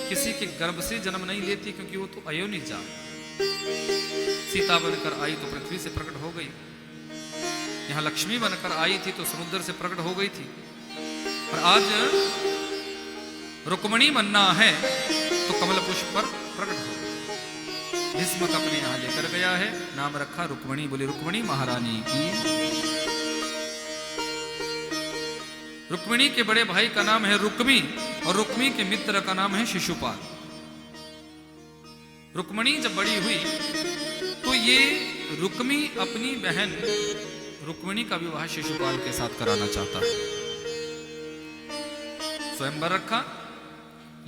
किसी के गर्भ से जन्म नहीं लेती, क्योंकि वो तो अयोनि जा। सीता बनकर आई तो पृथ्वी से प्रकट हो गई। यहां लक्ष्मी बनकर आई थी तो समुद्र से प्रकट हो गई थी। और आज रुक्मणी बनना है तो कमल पुष्प पर प्रकट हो गई। भीष्मक अपने यहां लेकर गया है, नाम रखा रुक्मणी। बोले रुक्मणी महारानी की। रुक्मिणी के बड़े भाई का नाम है रुक्मी, और रुक्मी के मित्र का नाम है शिशुपाल। रुक्मिणी जब बड़ी हुई तो ये रुक्मी अपनी बहन रुक्मिणी का विवाह शिशुपाल के साथ कराना चाहता है। स्वयंवर रखा,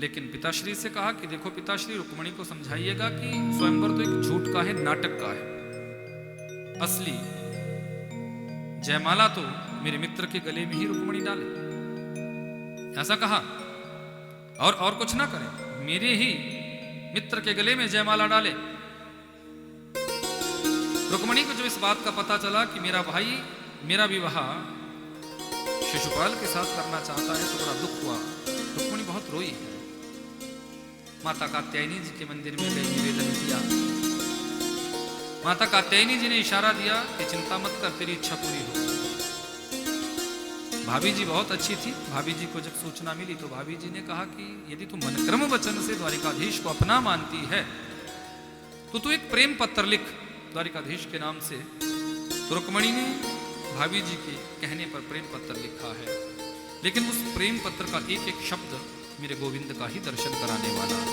लेकिन पिताश्री से कहा कि देखो पिताश्री, रुक्मिणी को समझाइएगा कि स्वयंवर तो एक झूठ का है, नाटक का है। असली जयमाला तो मेरे मित्र के गले में ही रुक्मिणी डाले, ऐसा कहा। और कुछ ना करें, मेरे ही मित्र के गले में जयमाला डाले। रुक्मिणी को जब इस बात का पता चला कि मेरा भाई मेरा विवाह शिशुपाल के साथ करना चाहता है, तो बड़ा दुख हुआ। रुक्मिणी बहुत रोई। माता कात्यायनी जी के मंदिर में गई, निवेदन किया। माता कात्यायनी जी ने इशारा दिया कि चिंता मत कर, तेरी इच्छा पूरी हो। भाभी जी बहुत अच्छी थी। भाभी जी को जब सूचना मिली तो भाभी जी ने कहा कि यदि तू मनक्रम वचन से द्वारिकाधीश को अपना मानती है तो तू एक प्रेम पत्र लिख द्वारिकाधीश के नाम से। तो रुक्मिणी ने भाभी जी के कहने पर प्रेम पत्र लिखा है, लेकिन उस प्रेम पत्र का एक एक शब्द मेरे गोविंद का ही दर्शन कराने वाला है।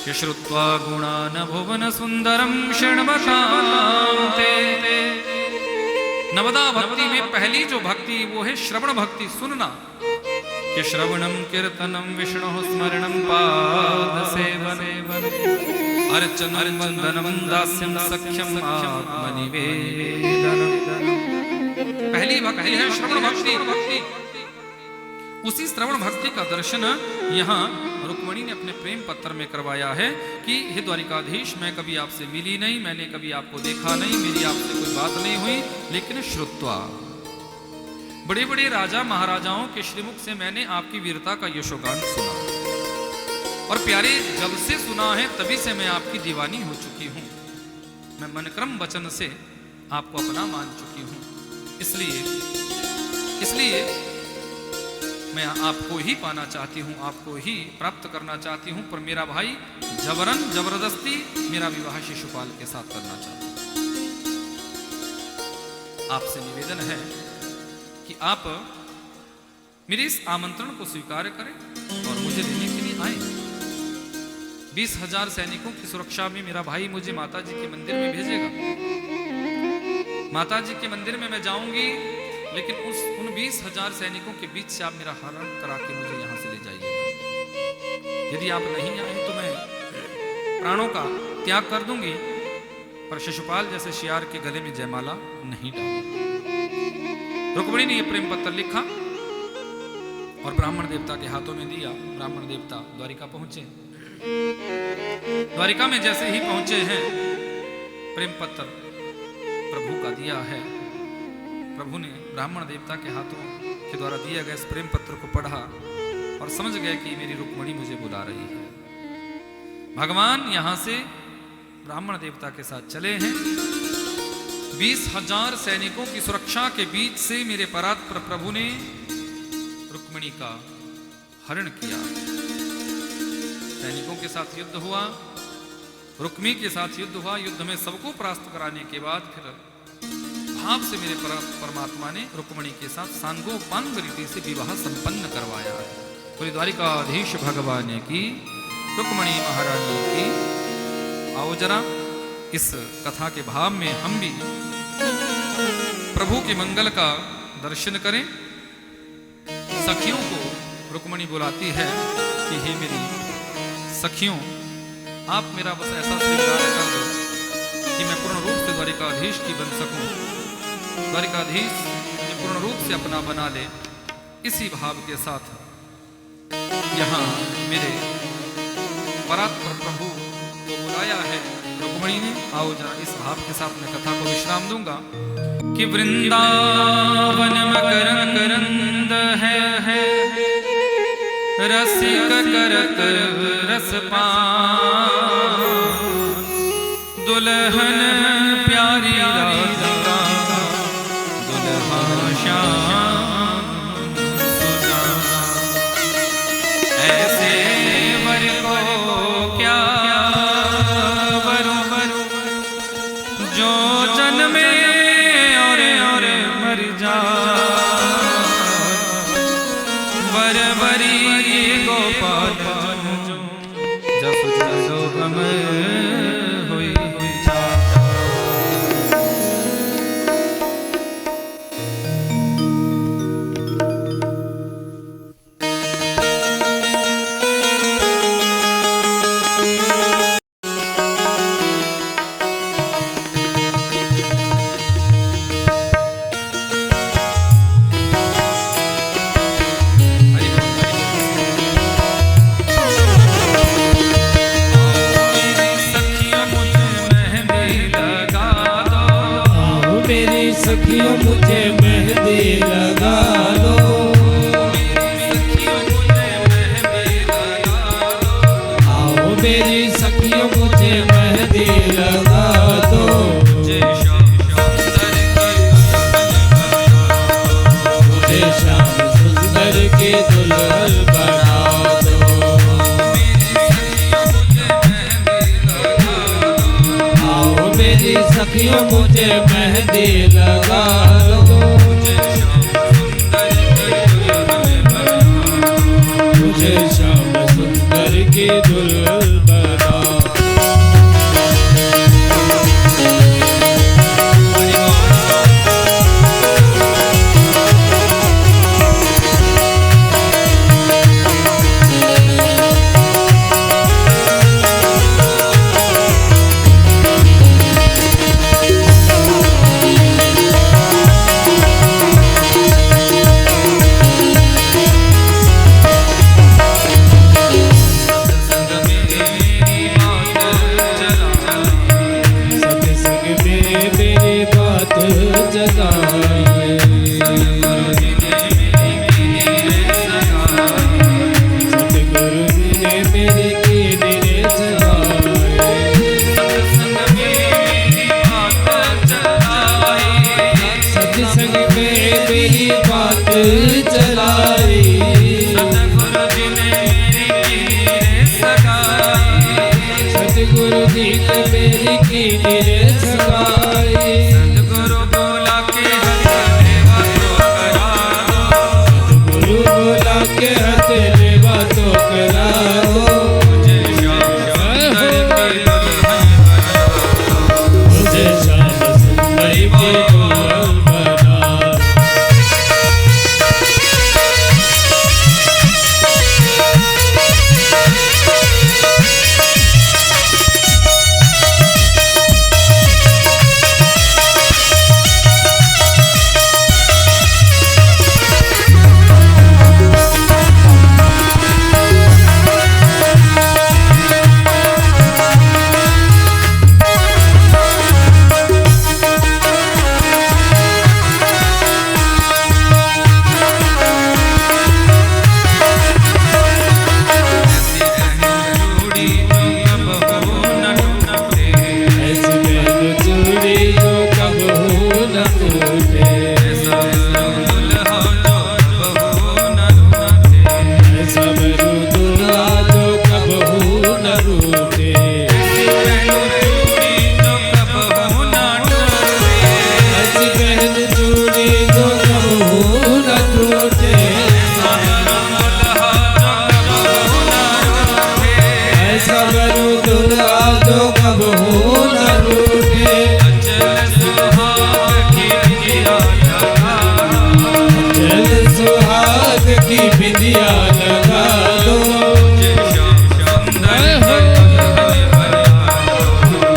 कि श्रुत्वा गुणान् भुवन सुंदरम शृण्वतां ते। नवदा भक्ति में पहली जो भक्ति वो है श्रवण भक्ति, सुनना। कि श्रवणम कीर्तनम विष्णु स्मरणम पाद सेवन अर्चनम वंदनम दास्यम सख्यम आत्मनिवेदनम। पहली भक्ति है श्रवण भक्ति। उसी श्रवण भक्ति का दर्शन यहाँ रुक्मिणी ने अपने प्रेम पत्र में करवाया है कि हे द्वारिकाधीश, मैं कभी आपसे मिली नहीं, मैंने कभी आपको देखा नहीं, मेरी आपसे कोई बात नहीं हुई, लेकिन श्रुत्वा, बड़े बड़े राजा महाराजाओं के श्रीमुख से मैंने आपकी वीरता का यशोगान सुना और प्यारे जब से सुना है तभी से मैं आपकी दीवानी हो चुकी हूं। मैं मनक्रम वचन से आपको अपना मान चुकी हूं। इसलिए मैं आपको ही पाना चाहती हूं, आपको ही प्राप्त करना चाहती हूं। पर मेरा भाई जबरदस्ती मेरा विवाह शिशुपाल के साथ करना चाहता है। आपसे निवेदन है कि आप मेरे इस आमंत्रण को स्वीकार करें और मुझे लेने के लिए आए। 20,000 सैनिकों की सुरक्षा में मेरा भाई मुझे माताजी के मंदिर में भेजेगा। माताजी के मंदिर में मैं जाऊंगी, लेकिन उन 20,000 सैनिकों के बीच से आप मेरा हरण करा के मुझे यहां से ले जाइएगा। यदि आप नहीं आए तो मैं प्राणों का त्याग कर दूंगी, पर शिशुपाल जैसे शियार के गले में जयमाला नहीं डालूंगी। रुक्मिणी ने यह प्रेम पत्र लिखा और ब्राह्मण देवता के हाथों में दिया। ब्राह्मण देवता द्वारिका पहुंचे। द्वारिका में जैसे ही पहुंचे हैं, प्रेम पत्र प्रभु का दिया है। प्रभु ने ब्राह्मण देवता के हाथों के द्वारा दिए गए इस प्रेम पत्र को पढ़ा और समझ गए कि मेरी रुक्मिणी मुझे बुला रही है। भगवान यहां से ब्राह्मण देवता के साथ चले हैं। 20,000 सैनिकों की सुरक्षा के बीच से मेरे परात्पर प्रभु ने रुक्मिणी का हरण किया। सैनिकों के साथ युद्ध हुआ, रुक्मी के साथ युद्ध हुआ। युद्ध में सबको परास्त कराने के बाद फिर भाव से मेरे परमात्मा ने रुक्मिणी के साथ सांगोपांग रीति से विवाह संपन्न करवाया है। पूरी द्वारिकाधीश भगवान की, रुक्मिणी महारानी की। आओ जरा इस कथा के भाव में हम भी प्रभु के मंगल का दर्शन करें। सखियों को रुक्मिणी बुलाती है कि हे मेरी सखियों, आप मेरा बस ऐसा श्रृंगार कर दो कि मैं पूर्ण रूप से द्वारिकाधीश की बन सकूं, द्वारिकाधीश मुझे पूर्ण रूप से अपना बना ले। इसी भाव के साथ यहाँ मेरे परात्पर प्रभु को बुलाया है रुक्मिणी ने। आओ जरा इस भाव के साथ मैं कथा को विश्राम दूंगा कि वृंदावन मकरंद है रसिक करत रसपान, दुल्हन प्यारी राधिका दुल्हा श्याम सुजाना। ऐसे वर को क्या वरु जो जन्मे और मर जा, वर वरी गोपाल जस जसो हम हुई जा। सखियों मुझे मेहंदी लगा दो, आओ मेरी सखियों मुझे मेहंदी लगा दो। मुझे श्याम सुंदर की दुल्हन बना दो। आओ मेरी सखियों मुझे मेहंदी लगा दो। मुझे श्याम सुंदर की दुल्हन बना गुरु दीन मेरी की रे सगाई। सतगुरु बोला के हथ लेवा तो करा दो, गुरु बोला के हथ लेवा तो करा दो।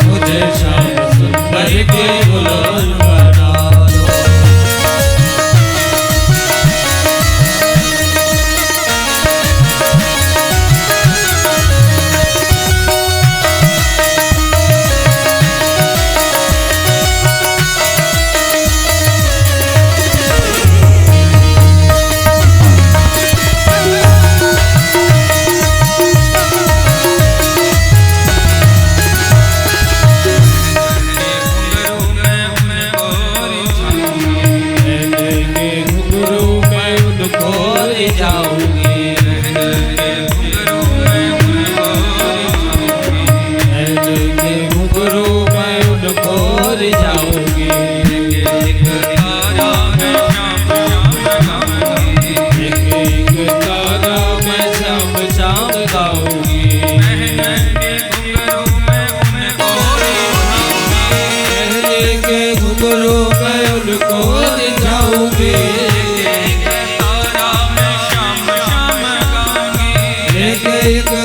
मुझे श्याम सुंदर की दुल्हन बना दो।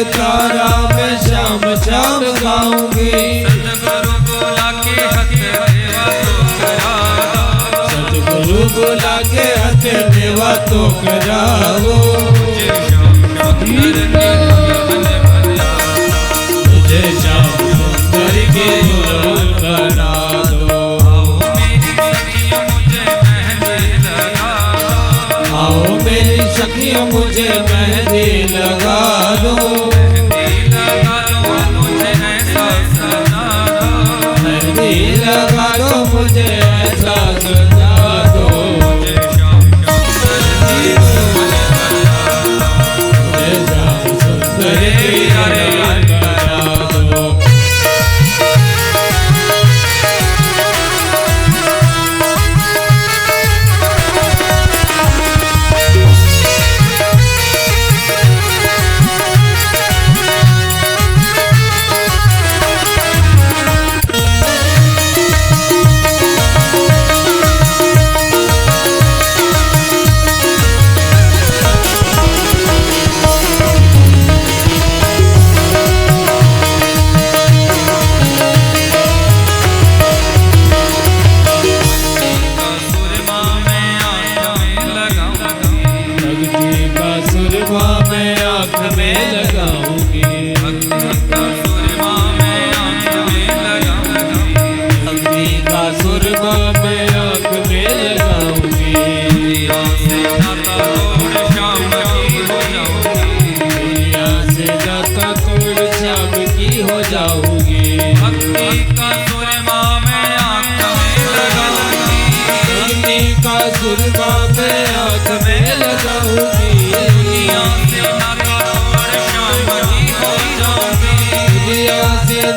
तारा मैं शाम शाम गाऊंगी। सतगुरु बोला के हथ लेवा तो करा दो, सतगुरु बोला के हथ लेवा तो करा दो। मुझे श्याम सुंदर की दुल्हन बना दो। आओ मेरी सखियों मुझे मेहंदी लगा दो। मेहंदी लगा दो मुझे ऐसा सजा दो। मुझे श्याम सुंदर की दुल्हन बना दो।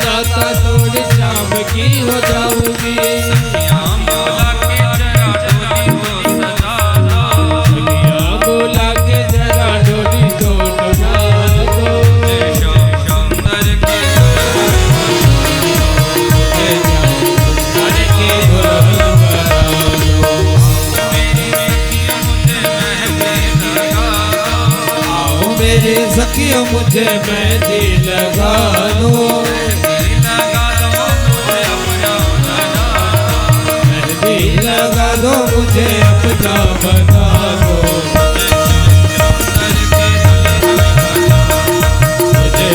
नाता तोड़ शाम की हो जाऊंगी। सखियाँ बोला के जरा डोली तो सजा दो, सखियाँ बोला के जरा डोली तो सजा दो। मुझे श्याम सुंदर के मेरी सखियों मुझे मेहंदी लगा दो, मेहंदी लगा दो मुझे अपना बना दो। मुझे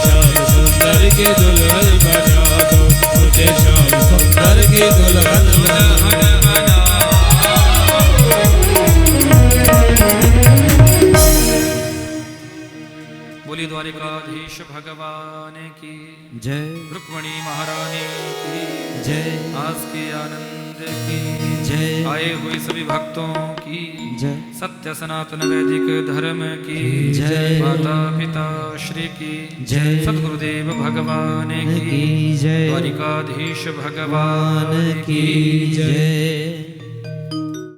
श्याम सुंदर की दुल्हन बना दो, मुझे श्याम सुंदर की दुल्हन बना दो। बोली द्वारिकाधीश भगवान की जय, रुक्मणी महारानी की जय, आज के आनंद की जय, आए हुए सभी भक्तों की जय, सत्य सनातन वैदिक धर्म की जय, माता पिता श्री की जय, सद्गुरुदेव भगवान की की जय, द्वारिकाधीश भगवान की की जय।